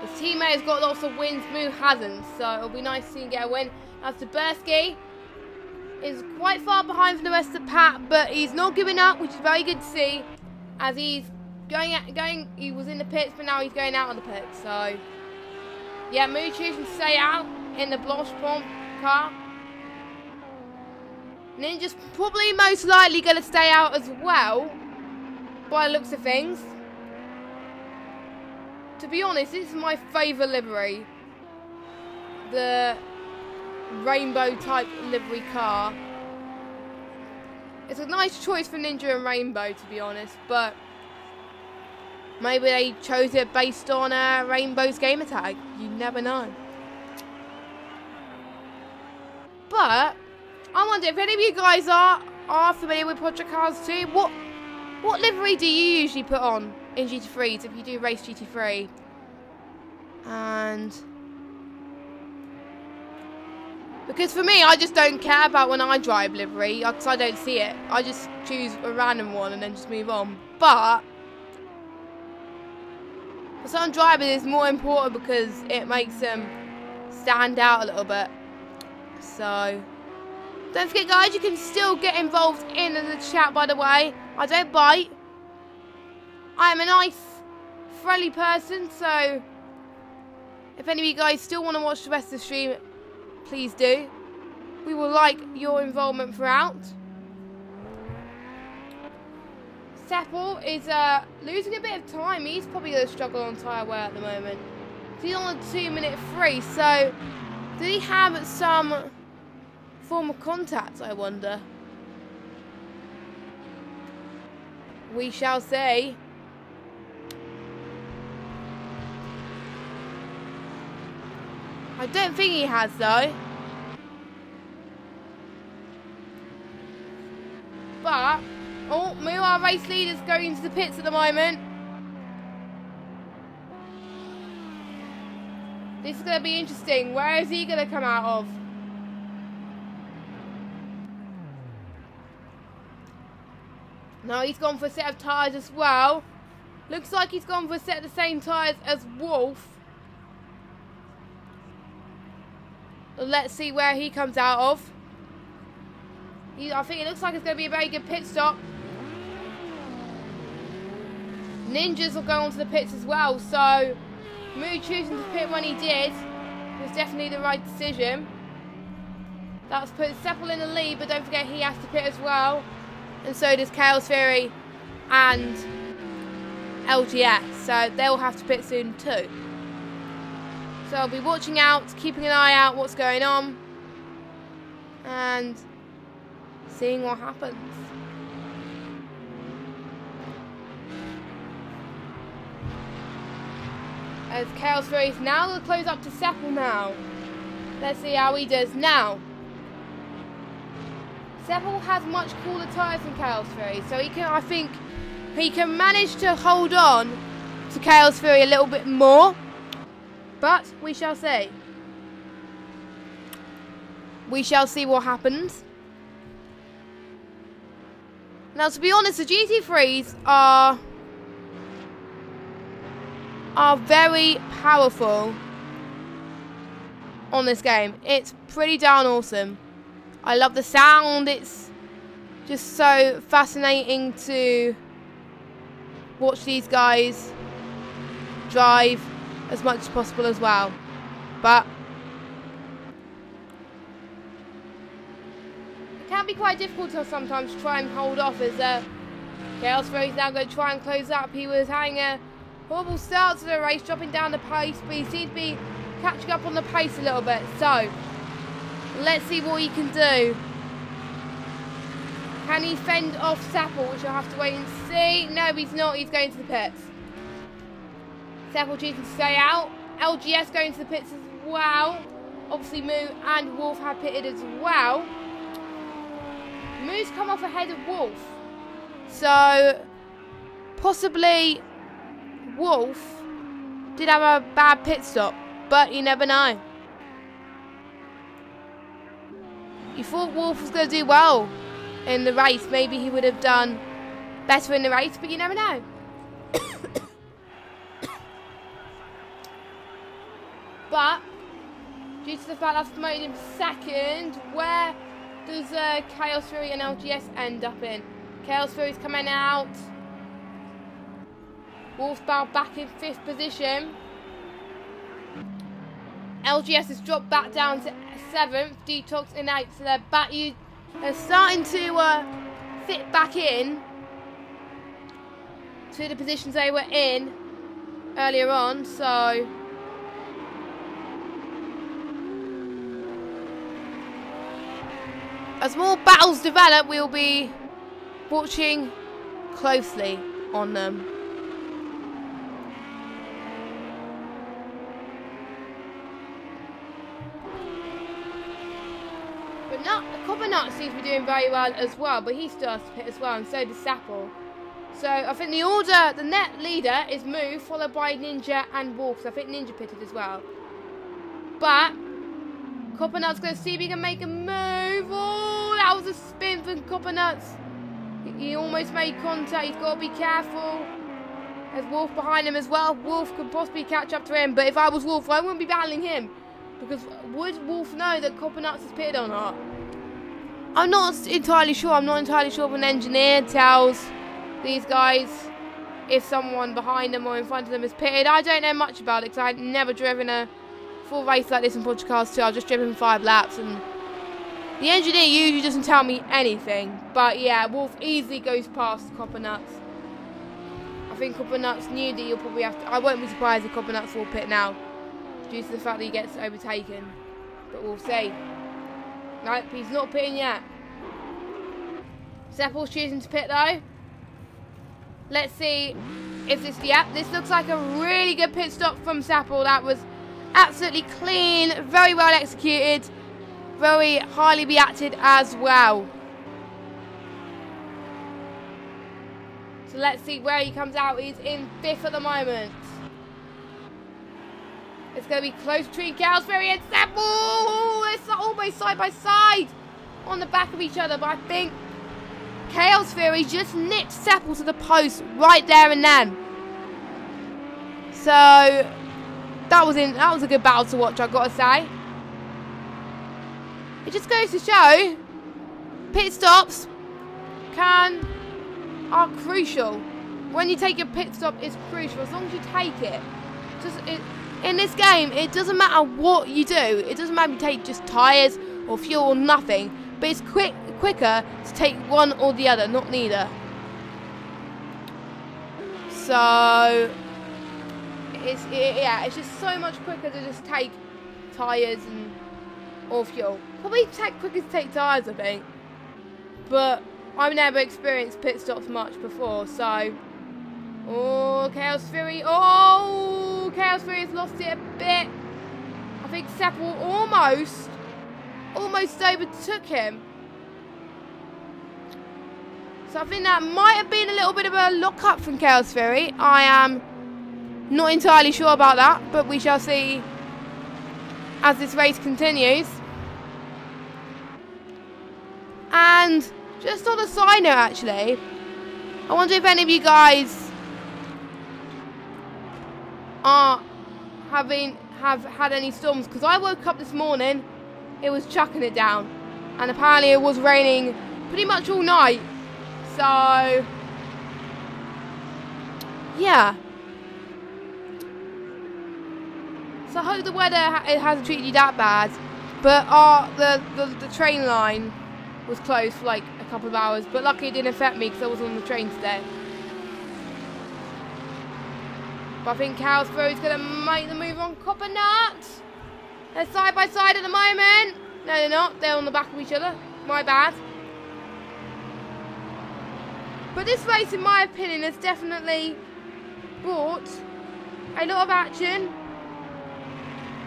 his teammate has got lots of wins, Moo hasn't, so it'll be nice to see him get a win. As Taberski is quite far behind from the rest of the pack, but he's not giving up, which is very good to see, as he's he was in the pits, but now he's going out of the pits, so yeah, Moo choosing to stay out in the Blanche Pomp car. Ninja's probably most likely going to stay out as well, by the looks of things. To be honest, this is my favourite livery. The rainbow type livery car. It's a nice choice for Ninja and Rainbow, to be honest, but maybe they chose it based on Rainbow's gamer tag. You never know. But I wonder if any of you guys are familiar with Project Cars 2. What livery do you usually put on in GT3s if you do race GT3? And because for me, I just don't care about when I drive livery because I don't see it. I just choose a random one and then just move on. But for some drivers, it's more important because it makes them stand out a little bit. So don't forget, guys, you can still get involved in the chat, by the way. I don't bite. I am a nice, friendly person, so if any of you guys still want to watch the rest of the stream, please do. We will like your involvement throughout. Seppel is losing a bit of time. He's probably going to struggle on tyre wear at the moment. He's on a 2-minute free, so did he have some form of contact, I wonder? We shall see. I don't think he has, though. But, oh, our race leader's going into the pits at the moment. This is going to be interesting. Where is he going to come out of? No, he's gone for a set of tyres as well. Looks like he's gone for a set of the same tyres as Wolf. Let's see where he comes out of. I think it looks like it's going to be a very good pit stop. Ninjas will go onto the pits as well, so Moo choosing to pit when he did was definitely the right decision. That's put Seppel in the lead, but don't forget he has to pit as well. And so does Chaos Fury and LGS, so they'll have to pit soon too. So I'll be watching out, keeping an eye out what's going on, and seeing what happens. As Chaos Fury is now going to close up to Seppel now. Let's see how he does now. Seppel has much cooler tyres than Chaos Fury, so he can, I think, he can manage to hold on to Chaos Fury a little bit more. But we shall see. We shall see what happens. Now, to be honest, the GT3s are very powerful on this game. It's pretty darn awesome. I love the sound. It's just so fascinating to watch these guys drive as much as possible as well. But it can be quite difficult to sometimes try and hold off, as Chaos Fury is now going to try and close up. He was having a horrible start to the race, dropping down the pace, but he seems to be catching up on the pace a little bit. So let's see what he can do. Can he fend off Seppel, which I'll have to wait and see. No, he's not. He's going to the pits. Seppel choosing to stay out. LGS going to the pits as well. Obviously, Moo and Wolf have pitted as well. Moo's come off ahead of Wolf. So, possibly Wolf did have a bad pit stop, but you never know. You thought Wolf was going to do well in the race. Maybe he would have done better in the race, but you never know. But due to the fact that's promoted him second, where does Chaos Fury and LGS end up in? Chaos Fury's coming out. Wolfbow back in 5th position. LGS has dropped back down to 7th. Detox in 8th. So they're starting to fit back in to the positions they were in earlier on. So as more battles develop, we'll be watching closely on them. Copper seems to be doing very well as well, but he still has to pit as well, and so does Sapple. So I think the order, the net leader is Move, followed by Ninja and Wolf. So I think Ninja pitted as well. But Copper's going to see if he can make a move. Oh, that was a spin from Copper. He almost made contact. He's got to be careful. There's Wolf behind him as well. Wolf could possibly catch up to him, but if I was Wolf, I wouldn't be battling him. Because would Wolf know that Copper has pitted or not? I'm not entirely sure. I'm not entirely sure if an engineer tells these guys if someone behind them or in front of them is pitted. I don't know much about it because I've never driven a full race like this in Project Cars 2. I've just driven 5 laps, and the engineer usually doesn't tell me anything. But yeah, Wolf easily goes past Copper. I think Copper knew that you'll probably have to. I won't be surprised if Copper will pit now, due to the fact that he gets overtaken. But we'll see. Nope, he's not pitting yet. Seppel's choosing to pit though. Let's see if this. Yep, this looks like a really good pit stop from Sapple. That was absolutely clean, very well executed, very highly reacted as well. So let's see where he comes out. He's in 5th at the moment. It's going to be close between Galsbury and Sapple. It's almost side by side on the back of each other, but I think Chaos Fury just nipped Sapple to the post right there and then. So that was a good battle to watch, I've got to say. It just goes to show pit stops are crucial. When you take your pit stop, it's crucial as long as you take it. In this game, it doesn't matter what you do. It doesn't matter if you take just tyres or fuel or nothing. But it's quicker to take one or the other, not neither. So it's just so much quicker to just take tyres or fuel. Probably quicker to take tyres, I think. But I've never experienced pit stops much before, so. Oh, Chaos Fury. Oh, Chaos Fury has lost it a bit. I think Sapple almost overtook him. So I think that might have been a little bit of a lock-up from Chaos Fury. I am not entirely sure about that, but we shall see as this race continues. And just on a side note, actually, I wonder if any of you guys have had any storms, because I woke up this morning, it was chucking it down, and apparently it was raining pretty much all night. So yeah, so I hope the weather hasn't treated you that bad. But the train line was closed for like a couple of hours, but luckily it didn't affect me because I was on the train today. But I think Chaos Fury's going to make the move on Copper. They're side by side at the moment. No, they're not. They're on the back of each other. My bad. But this race, in my opinion, has definitely brought a lot of action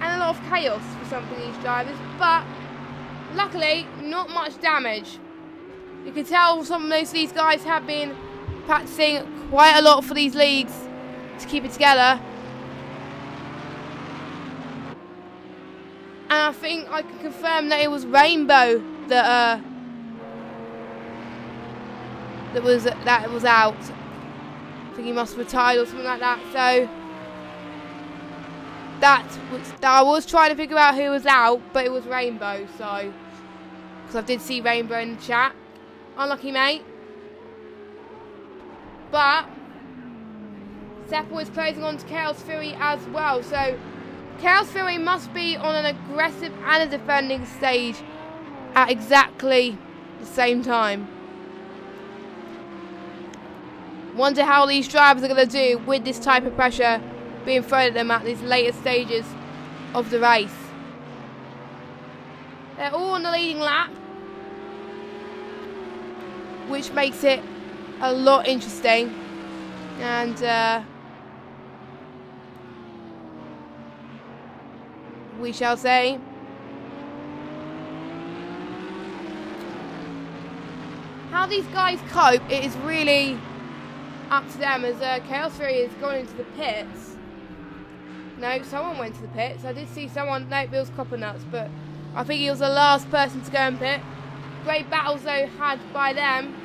and a lot of chaos for some of these drivers. But luckily, not much damage. You can tell some of these guys have been practicing quite a lot for these leagues to keep it together. And I think I can confirm that it was Rainbow that was out. I think he must have retired or something like that. So I was trying to figure out who was out, but it was Rainbow. So because I did see Rainbow in the chat. Unlucky, mate. But Sapple is closing on to Chaos Fury as well. So Chaos Fury must be on an aggressive and a defending stage at exactly the same time. Wonder how these drivers are going to do with this type of pressure being thrown at them at these later stages of the race. They're all on the leading lap, which makes it a lot interesting. And we shall say. How these guys cope, it is really up to them, as Chaos Fury has gone into the pits. No, someone went to the pits. I did see someone. No, Bill's Copper Nuts, but I think he was the last person to go in pit. Great battles though had by them.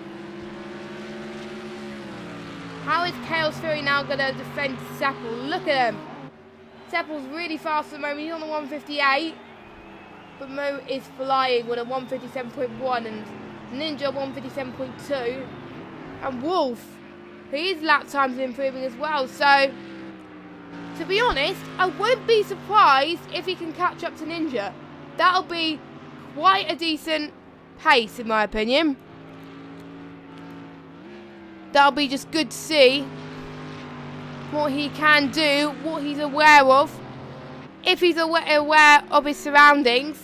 How is Chaos Fury now going to defend Seppel? Look at him. Seppel's really fast at the moment. He's on the 158. But Mo is flying with a 157.1 and Ninja 157.2. And Wolf, his lap time's improving as well. So, to be honest, I wouldn't be surprised if he can catch up to Ninja. That'll be quite a decent pace, in my opinion. That'll be just good to see what he can do, what he's aware of, if he's aware of his surroundings.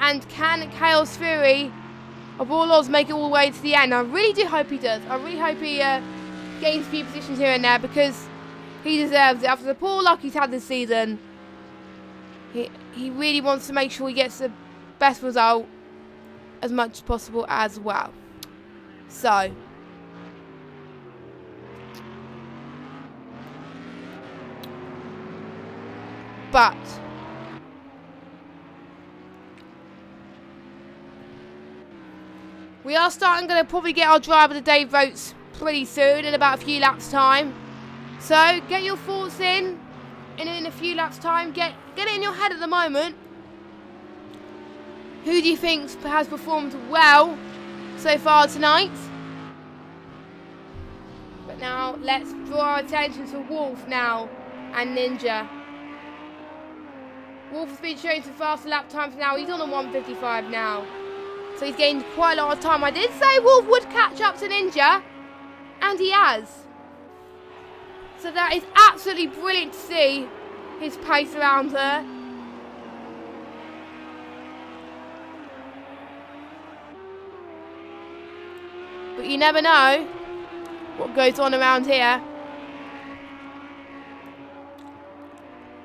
And can Chaos Fury of all odds make it all the way to the end? I really do hope he does. I really hope he gains a few positions here and there, because he deserves it. After the poor luck he's had this season, he really wants to make sure he gets the best result as much as possible as well. So, but we are going to probably get our driver of the day votes pretty soon, in about a few laps time. So get your thoughts in a few laps time. Get it in your head at the moment. Who do you think has performed well so far tonight? But now let's draw our attention to Wolf now and Ninja. Wolf has been showing some faster lap times now. He's on a 155 now. So he's gained quite a lot of time. I did say Wolf would catch up to Ninja, and he has. So that is absolutely brilliant to see his pace around there. But you never know what goes on around here.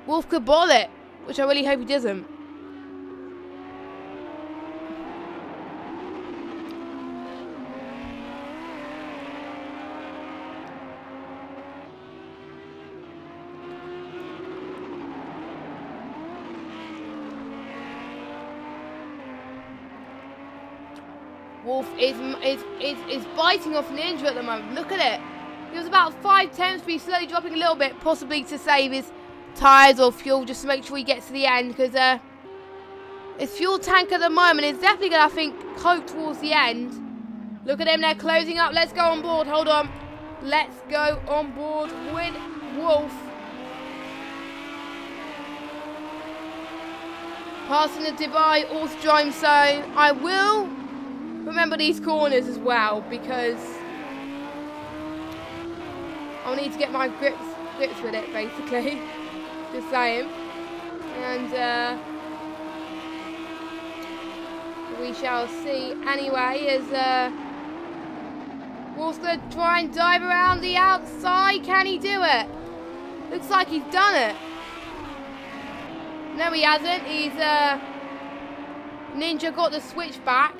Wolf could ball it, which I really hope he doesn't. Wolf is biting off Ninja at the moment. Look at it. He was about 5/10, but he's slowly dropping a little bit, possibly to save his tyres or fuel, just to make sure he gets to the end, because his fuel tank at the moment is definitely going to, I think, cope towards the end. Look at him, they're closing up. Let's go on board. Hold on. Let's go on board with Wolf. Passing the Dubai Autodrome zone. I will remember these corners as well, because I'll need to get my grips with it, basically. Just saying. And we shall see anyway, as Wolf's going to try and dive around the outside. Can he do it? Looks like he's done it. No, he hasn't. He's Ninja got the switch back.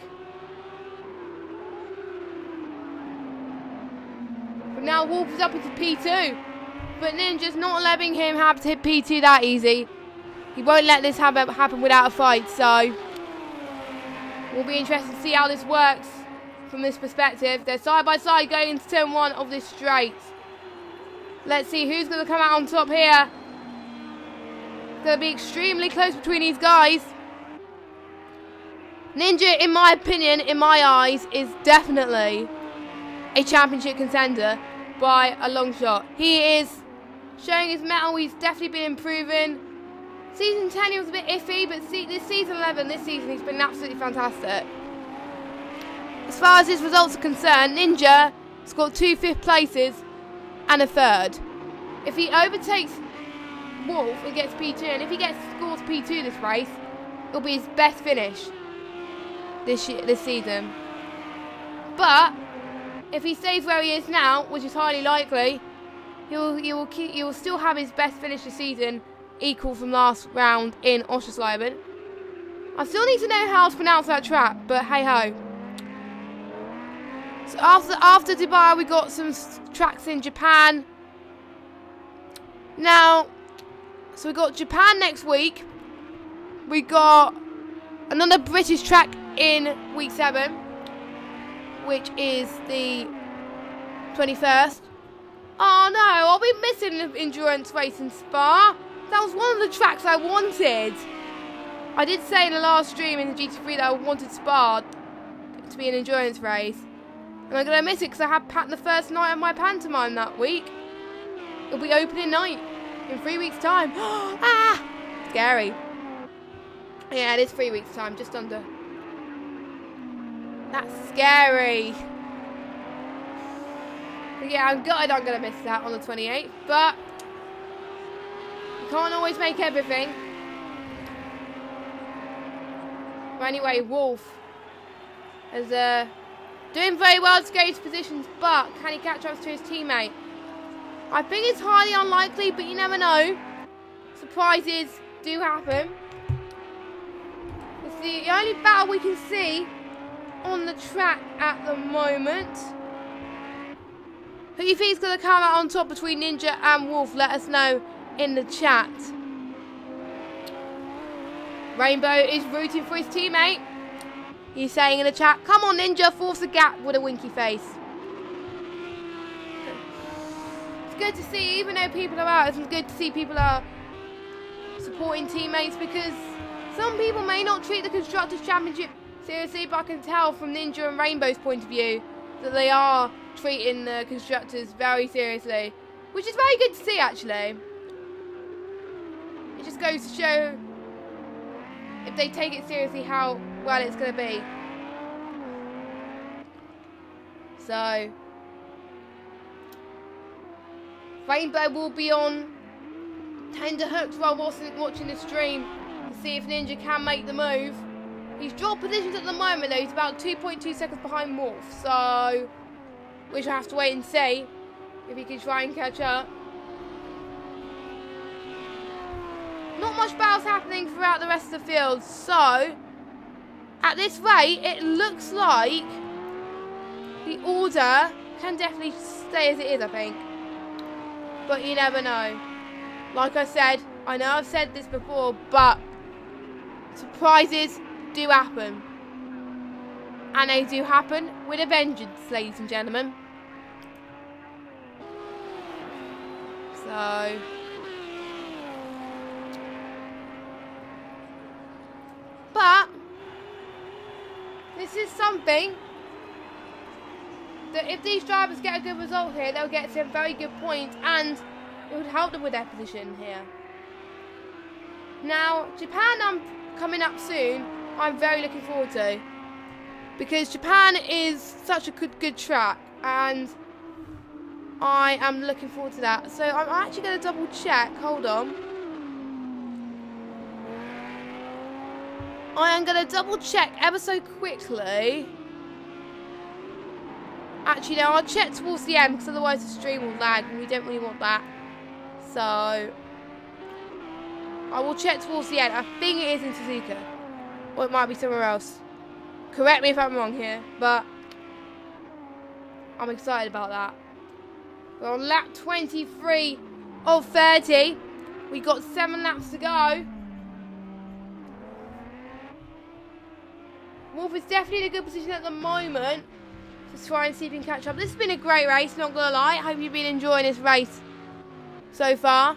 But now Wolf is up into P2. But Ninja's not letting him have to hit P2 that easy. He won't let this happen without a fight, so we'll be interested to see how this works from this perspective. They're side by side going into turn 1 of this straight. Let's see who's going to come out on top here. It's going to be extremely close between these guys. Ninja, in my opinion, in my eyes, is definitely a championship contender by a long shot. He is showing his mettle. He's definitely been improving. Season 10 he was a bit iffy, but this season 11, this season, he's been absolutely fantastic. As far as his results are concerned, Ninja scored 2 5th places and a 3rd. If he overtakes Wolf and gets P2, and if he scores P2 this race, it'll be his best finish this season. But if he stays where he is now, which is highly likely, he will still have his best finish this season, equal from last round in Oschersleben. I still need to know how to pronounce that track, but hey ho. So after Dubai, we got some tracks in Japan. Now, so we got Japan next week. We got another British track in week 7, which is the 21st. Oh no, I'll be missing the endurance race in Spa. That was one of the tracks I wanted. I did say in the last stream in the GT3 that I wanted Spa to be an endurance race. And I'm going to miss it because I had the first night of my pantomime that week. It'll be opening night in 3 weeks' time. Ah! Scary. Yeah, it is 3 weeks' time, just under. That's scary. But yeah, I'm gutted I'm going to miss that on the 28th. But you can't always make everything. But anyway, Wolf is doing very well to go to positions, but can he catch up to his teammate? I think it's highly unlikely, but you never know. Surprises do happen. It's the only battle we can see on the track at the moment. Who do you think is going to come out on top between Ninja and Wolf? Let us know in the chat. Rainbow is rooting for his teammate. He's saying in the chat, come on Ninja, force the gap with a winky face. It's good to see, even though people are out, it's good to see people are supporting teammates, because some people may not treat the Constructors' Championship seriously, but I can tell from Ninja and Rainbow's point of view that they are treating the Constructors very seriously, which is very good to see actually. It just goes to show, if they take it seriously, how well it's going to be. So, Rainbow will be on tender hooks while watching the stream to see if Ninja can make the move. He's dropped positions at the moment though. He's about 2.2 seconds behind Wolf. So, we shall have to wait and see if he can try and catch up. Not much battles happening throughout the rest of the field, so at this rate it looks like the order can definitely stay as it is, I think, but you never know. Like I said, I know I've said this before, but surprises do happen, and they do happen with a vengeance, ladies and gentlemen. So but this is something that if these drivers get a good result here, they'll get some very good points, and it would help them with their position here. Now, Japan coming up soon, I'm very looking forward to, because Japan is such a good track, and I am looking forward to that. So I'm actually going to double check, hold on. I am going to double check ever so quickly. Actually, no, I'll check towards the end, because otherwise the stream will lag, and we don't really want that. So, I will check towards the end. I think it is in Suzuka, or it might be somewhere else. Correct me if I'm wrong here, but I'm excited about that. We're on lap 23 of 30. We got 7 laps to go. Wolf is definitely in a good position at the moment to try and see if he can catch up. This has been a great race, not gonna lie. I hope you've been enjoying this race so far.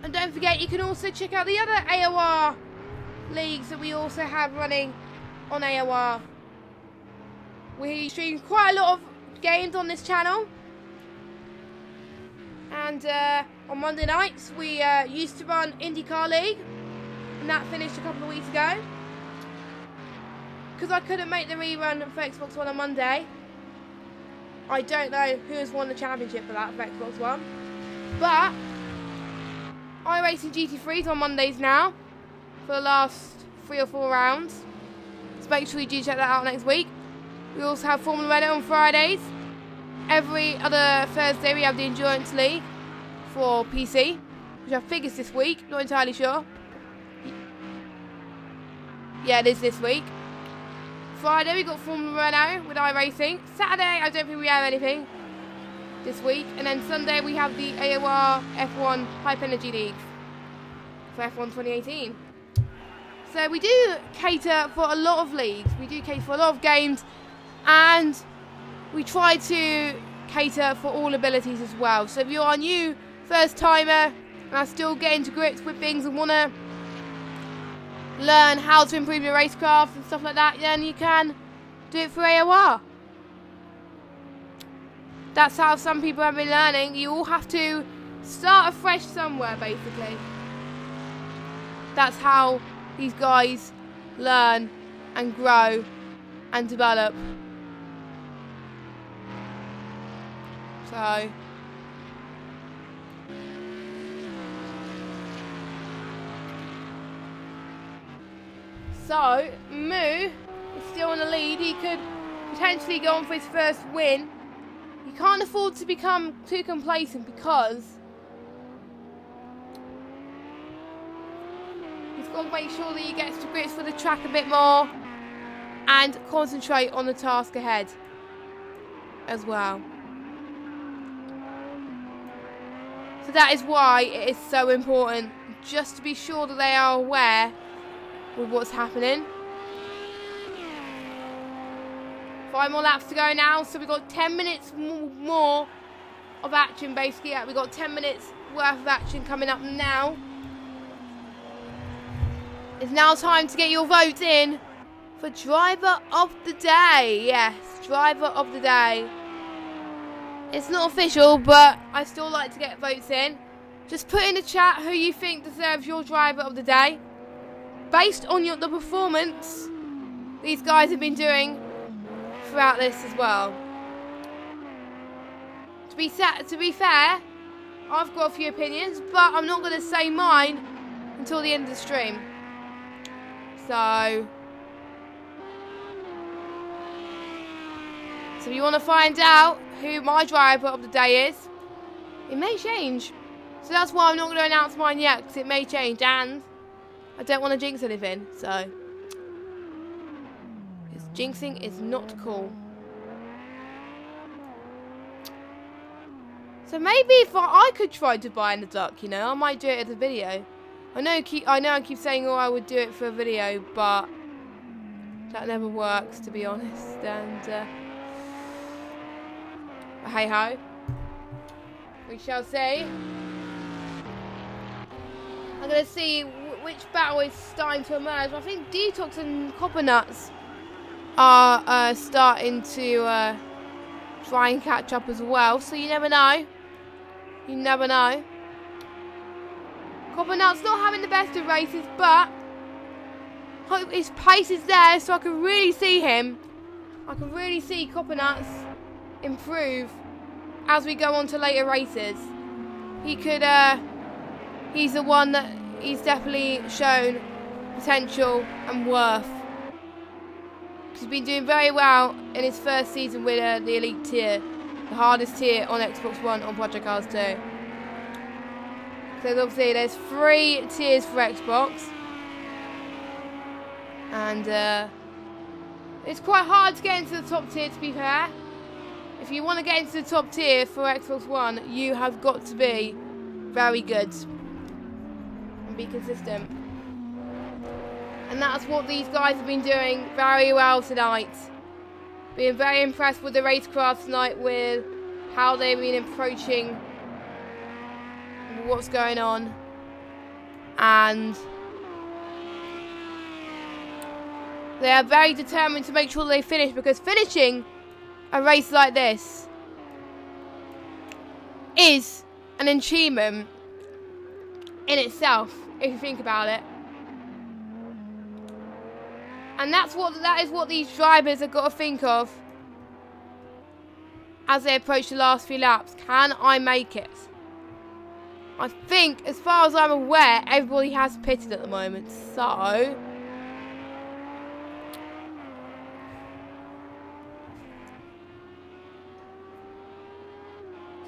And don't forget, you can also check out the other AOR leagues that we also have running on AOR. We stream quite a lot of games on this channel. And on Monday nights, we used to run IndyCar League. And that finished a couple of weeks ago. Because I couldn't make the rerun for Xbox One on Monday. I don't know who has won the championship for that for Xbox One. But iRacing GT3 is on Mondays now for the last 3 or 4 rounds. So make sure you do check that out next week. We also have Formula Reddit on Fridays. Every other Thursday we have the Endurance League for PC. which I think is this week. Not entirely sure. Yeah, it is this week. Friday we got Formula Renault with iRacing. Saturday I don't think we have anything this week. And then Sunday we have the AOR F1 Hype Energy League for F1 2018. So we do cater for a lot of leagues. We do cater for a lot of games. And we try to cater for all abilities as well. So if you're a new first timer and are still getting to grips with things and want to learn how to improve your racecraft and stuff like that, then you can do it through AOR. That's how some people have been learning. You all have to start afresh somewhere, basically. That's how these guys learn and grow and develop. So Moo is still in the lead. He could potentially go on for his first win. He can't afford to become too complacent because he's got to make sure that he gets to grips with the track a bit more and concentrate on the task ahead as well. So that is why it is so important just to be sure that they are aware with what's happening. 5 more laps to go now, so we've got 10 minutes more of action basically. We've got 10 minutes worth of action coming up now. It's now time to get your votes in for Driver of the Day. Yes, Driver of the Day. It's not official, but I still like to get votes in. Just put in the chat who you think deserves your Driver of the Day, based on the performance these guys have been doing throughout this as well. To be fair, I've got a few opinions, but I'm not going to say mine until the end of the stream. So if you want to find out who my Driver of the Day is, it may change. So that's why I'm not going to announce mine yet, because it may change, and I don't want to jinx anything, so because jinxing is not cool. So maybe if I could try to buy in the duck, you know, I might do it as a video. I know I keep saying, oh, I would do it for a video, but that never works, to be honest. And hey ho, we shall see. I'm gonna see which battle is starting to emerge. I think Detox and Copper Nuts are starting to try and catch up as well. So you never know. You never know. Copper Nuts not having the best of races, but his pace is there, so I can really see him. I can really see Copper Nuts improve as we go on to later races. He could. He's the one that he's definitely shown potential and worth. He's been doing very well in his first season with the Elite tier, the hardest tier on Xbox One on Project Cars 2. So obviously there's 3 tiers for Xbox, and it's quite hard to get into the top tier, to be fair. If you want to get into the top tier for Xbox One, you have got to be very good and be consistent. And that's what these guys have been doing very well tonight. Being very impressed with the racecraft tonight, with how they've been approaching what's going on. And they are very determined to make sure they finish, because finishing a race like this is an achievement in itself, if you think about it. And that is what these drivers have got to think of as they approach the last few laps. Can I make it? I think, as far as I'm aware, everybody has pitted at the moment, so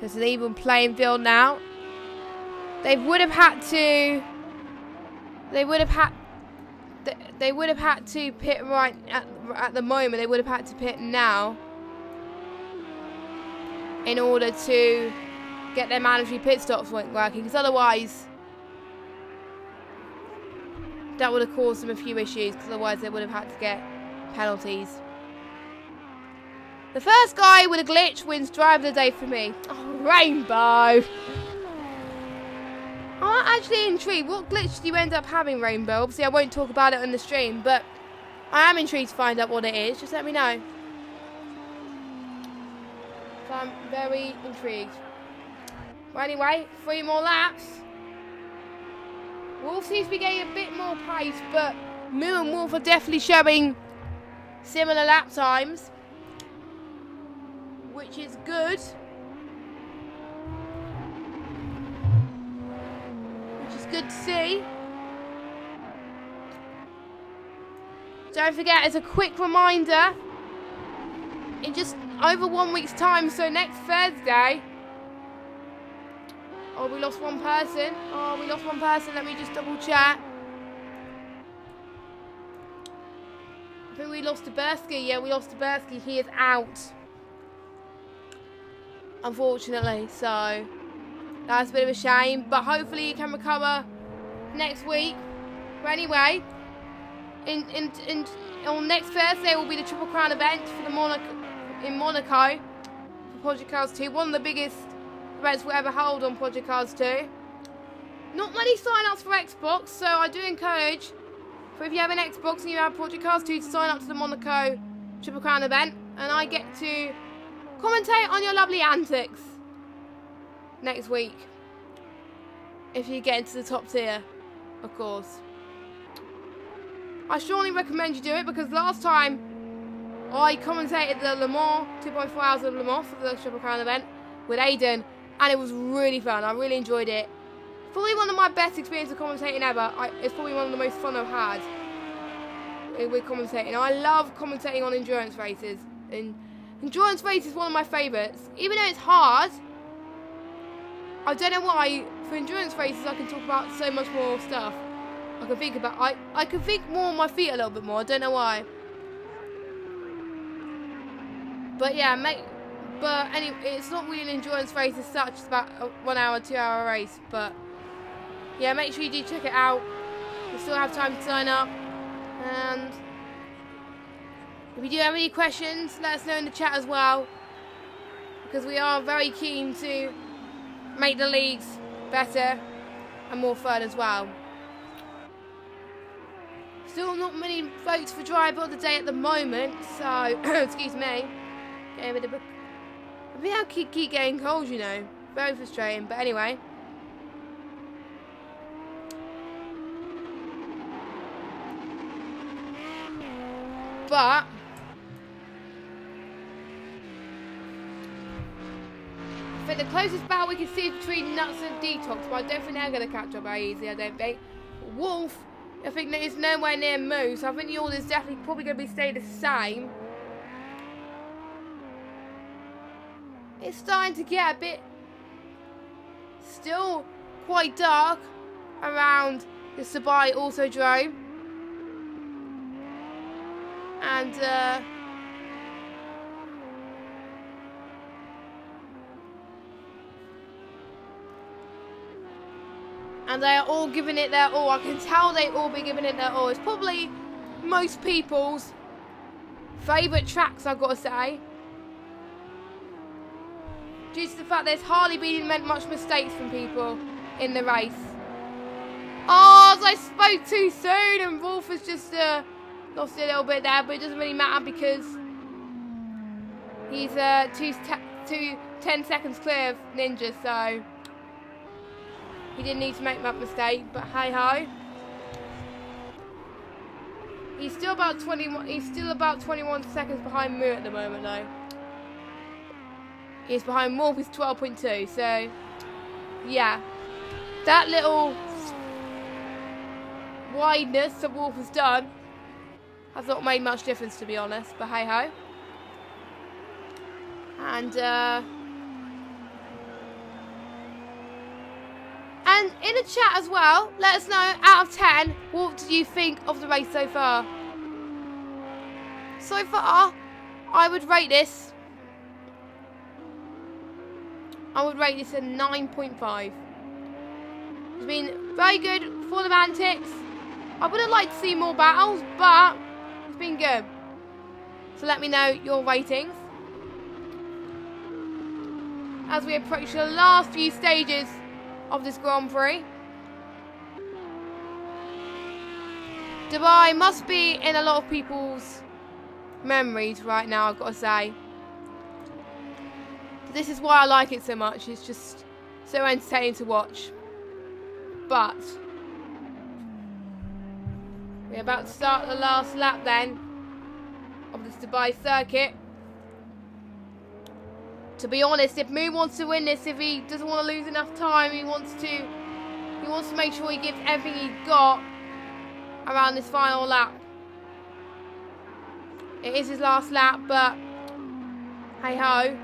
it's an even playing field now. They would have had to. They would have had to pit right at the moment. They would have had to pit now in order to get their mandatory pit stops working, because otherwise that would have caused them a few issues, because otherwise they would have had to get penalties. The first guy with a glitch wins driver of the day for me. Oh, Rainbow! I'm actually intrigued. What glitch do you end up having, Rainbow? Obviously, I won't talk about it on the stream, but I am intrigued to find out what it is. Just let me know. So I'm very intrigued. Well, anyway, 3 more laps. Wolf seems to be getting a bit more pace, but Moo and Wolf are definitely showing similar lap times, which is good. Good to see. Don't forget, as a quick reminder, in just over 1 week's time, so next Thursday. Oh, we lost one person. Oh, we lost one person. Let me just double check. I think we lost Taberski. Yeah, we lost Taberski. He is out, unfortunately. So that's a bit of a shame, but hopefully he can recover next week. But anyway, on next Thursday will be the Triple Crown event for the in Monaco for Project Cars 2. One of the biggest events we'll ever hold on Project Cars 2. Not many sign-ups for Xbox, so I do encourage, for if you have an Xbox and you have Project Cars 2, to sign up to the Monaco Triple Crown event, and I get to commentate on your lovely antics next week, if you get into the top tier, of course. I strongly recommend you do it, because last time I commentated the Le Mans 2.4 hours of Le Mans for the Triple Crown event with Aiden, and it was really fun. I really enjoyed it. Probably one of my best experiences of commentating ever. It's probably one of the most fun I've had with commentating. I love commentating on endurance races, and endurance race is one of my favourites. Even though it's hard, I don't know why, for endurance races I can talk about so much more stuff. I can think about, I can think more on my feet a little bit more, I don't know why. But yeah, but anyway, it's not really an endurance race as such, it's about a 1 hour, 2 hour race. But yeah, make sure you do check it out. You still have time to sign up. And if you do have any questions, let us know in the chat as well, because we are very keen to make the leagues better and more fun as well. Still not many votes for driver of the day at the moment, so excuse me. Getting a bit of I think I keep getting cold, you know. Very frustrating, but anyway. But I think the closest battle we can see is between Nuts and Detox, but I don't think they're going to catch up very easily, I don't think. Wolf, I think that is nowhere near Moo, so I think the order is definitely probably going to stay the same. It's starting to get a bit still quite dark around the Sabai Autodrome. And they are all giving it their all. I can tell they all be giving it their all. It's probably most people's favourite tracks, I've got to say, due to the fact there's hardly been much mistakes from people in the race. Oh, I spoke too soon, and Wolf has just lost a little bit there, but it doesn't really matter because he's 10 seconds clear of Ninja, so he didn't need to make that mistake. But hey ho, he's still about 21. He's still about 21 seconds behind Moo at the moment, though. He's behind Wolf is 12.2. So yeah, that little wideness that Wolf has done has not made much difference, to be honest, but hey ho. And in the chat as well, let us know, out of 10, what do you think of the race so far? So far, I would rate this a 9.5. It's been very good, full of antics. I would have liked to see more battles, but it's been good. So let me know your ratings. As we approach the last few stages of this Grand Prix. Dubai must be in a lot of people's memories right now, I've got to say. This is why I like it so much. It's just so entertaining to watch. But we're about to start the last lap then of this Dubai circuit. To be honest, if Moo wants to win this, if he doesn't want to lose enough time, he wants to make sure he gives everything he got around this final lap. It is his last lap, but hey ho.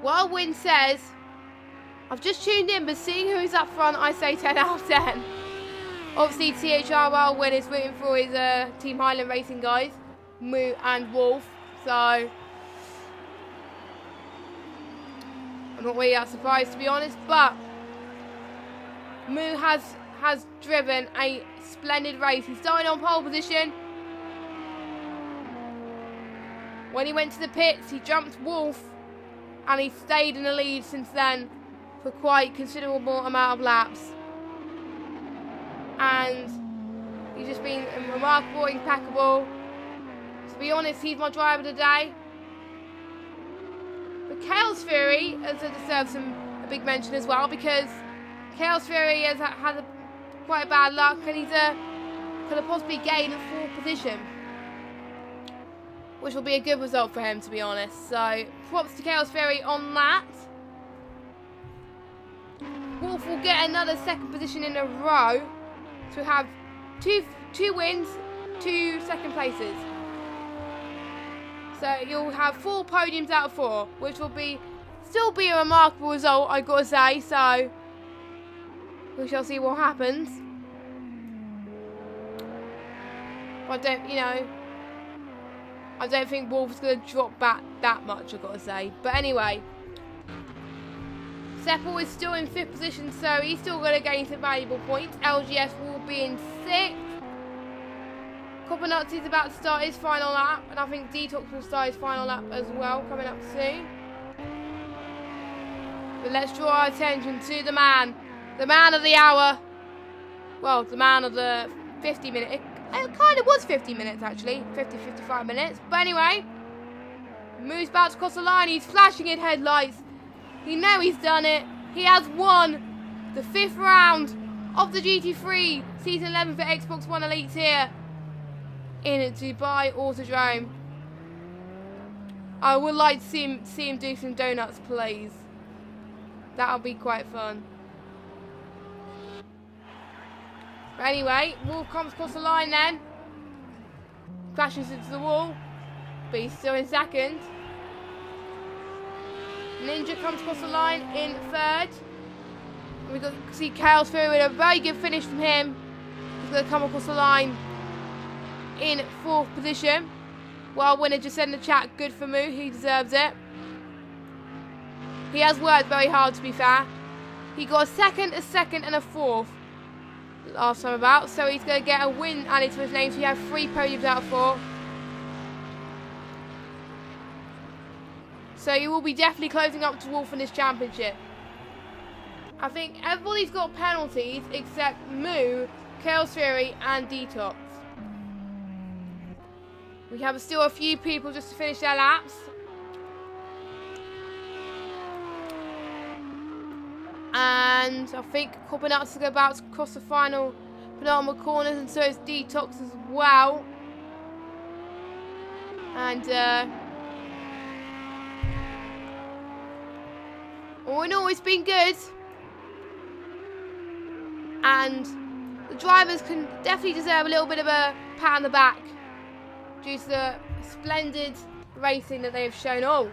Well, Win says, I've just tuned in, but seeing who's up front, I say 10 out of 10. Obviously, THRL Win is rooting for his Team Highland Racing guys, Moo and Wolf. So I'm not really that surprised, to be honest, but Moo has driven a splendid race. He's starting on pole position. When he went to the pits, he jumped Wolf, and he stayed in the lead since then for quite considerable amount of laps. And he's just been remarkable, impeccable. To be honest, he's my driver of the day. But Chaos Fury deserves a big mention as well, because Chaos Fury has had quite bad luck, and he's could have possibly gained a 4th position, which will be a good result for him, to be honest. So props to Chaos Fury on that. Wolf will get another 2nd position in a row to have two wins, 2 second places. So you'll have 4 podiums out of 4, which will still be a remarkable result, I've got to say. So we shall see what happens. But I don't think Wolf's going to drop back that much, I've got to say. But anyway, Seppel is still in 5th position, so he's still going to gain some valuable points. LGS will be in 6th. Copper Nuts is about to start his final lap, and I think Detox will start his final lap as well, coming up soon. But let's draw our attention to the man of the hour. Well, the man of the 50 minute. It kind of was 50 minutes, actually. 55 minutes. But anyway, Moo's about to cross the line. He's flashing in headlights. You know he's done it. He has won the 5th round of the GT3 Season 11 for Xbox One Elites here in Dubai Autodrome. I would like to see him do some donuts, please. That'll be quite fun. But anyway, Wolf comes across the line then. Crashes into the wall. But he's still in 2nd. Ninja comes across the line in 3rd. We got to see Chaos Fury with a very good finish from him. He's going to come across the line in 4th position. Well, Winner just said in the chat, good for Moo. He deserves it. He has worked very hard, to be fair. He got a 2nd, a 2nd, and a 4th last time about. So he's going to get a win added to his name. So you have 3 podiums out of 4. So you will be definitely closing up to Wolf in this championship. I think everybody's got penalties except Moo, Chaos Fury, and Detox. We have still a few people just to finish their laps. And I think Copper Nuts is about to cross the final penultimate corners, and so is Detox as well. And all in all, it's been good. And the drivers can definitely deserve a little bit of a pat on the back due to the splendid racing that they have shown. Oh,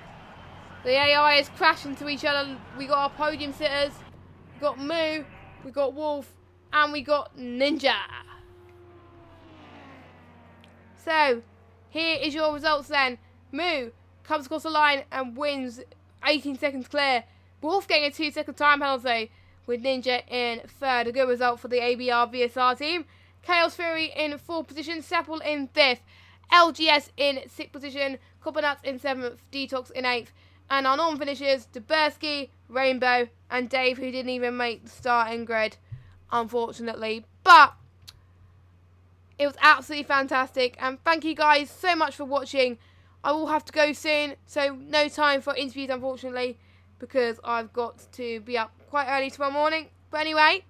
the AI is crashing to each other. We got our podium sitters we got Moo, we got Wolf, and we got Ninja. So, here is your results then. Moo comes across the line and wins 18 seconds clear. Wolf getting a 2-second time penalty, with Ninja in third. A good result for the ABR VSR team. Chaos Fury in 4th position, Sepul in 5th, LGS in 6th position, Coppernuts in 7th, Detox in 8th, and our non-finishers, Dubersky, Rainbow, and Dave, who didn't even make the starting grid, unfortunately. But it was absolutely fantastic, and thank you guys so much for watching. I will have to go soon, so no time for interviews, unfortunately, because I've got to be up quite early tomorrow morning. But anyway,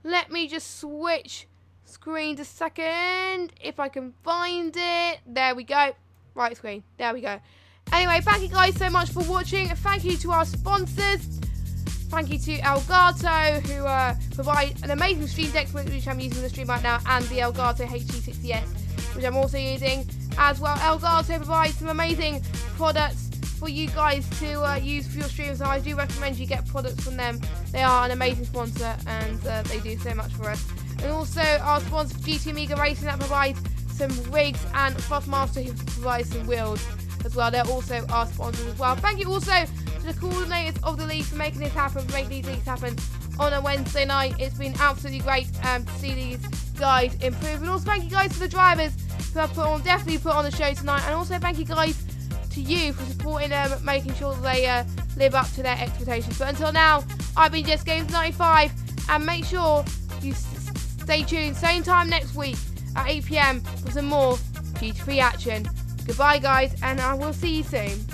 let me just switch screen a second, if I can find it. There we go. Right screen. There we go. Anyway, thank you guys so much for watching. Thank you to our sponsors. Thank you to Elgato, who provide an amazing stream deck, which I'm using in the stream right now, and the Elgato HG60S, which I'm also using as well. Elgato provides some amazing products for you guys to use for your streams, so I do recommend you get products from them. They are an amazing sponsor, and they do so much for us. And also our sponsor, GT Amiga Racing, that provides some rigs, and Frothmaster, who provides some wheels as well. They're also our sponsors as well. Thank you also to the coordinators of the league for making this happen, for making these leagues happen on a Wednesday night. It's been absolutely great to see these guys improve. And also thank you guys to the drivers who have definitely put on the show tonight. And also thank you guys to you for supporting them, making sure that they live up to their expectations. But until now, I've been Just Games 95, and make sure you stay tuned, same time next week at 8 PM for some more GT3 action. Goodbye guys, and I will see you soon.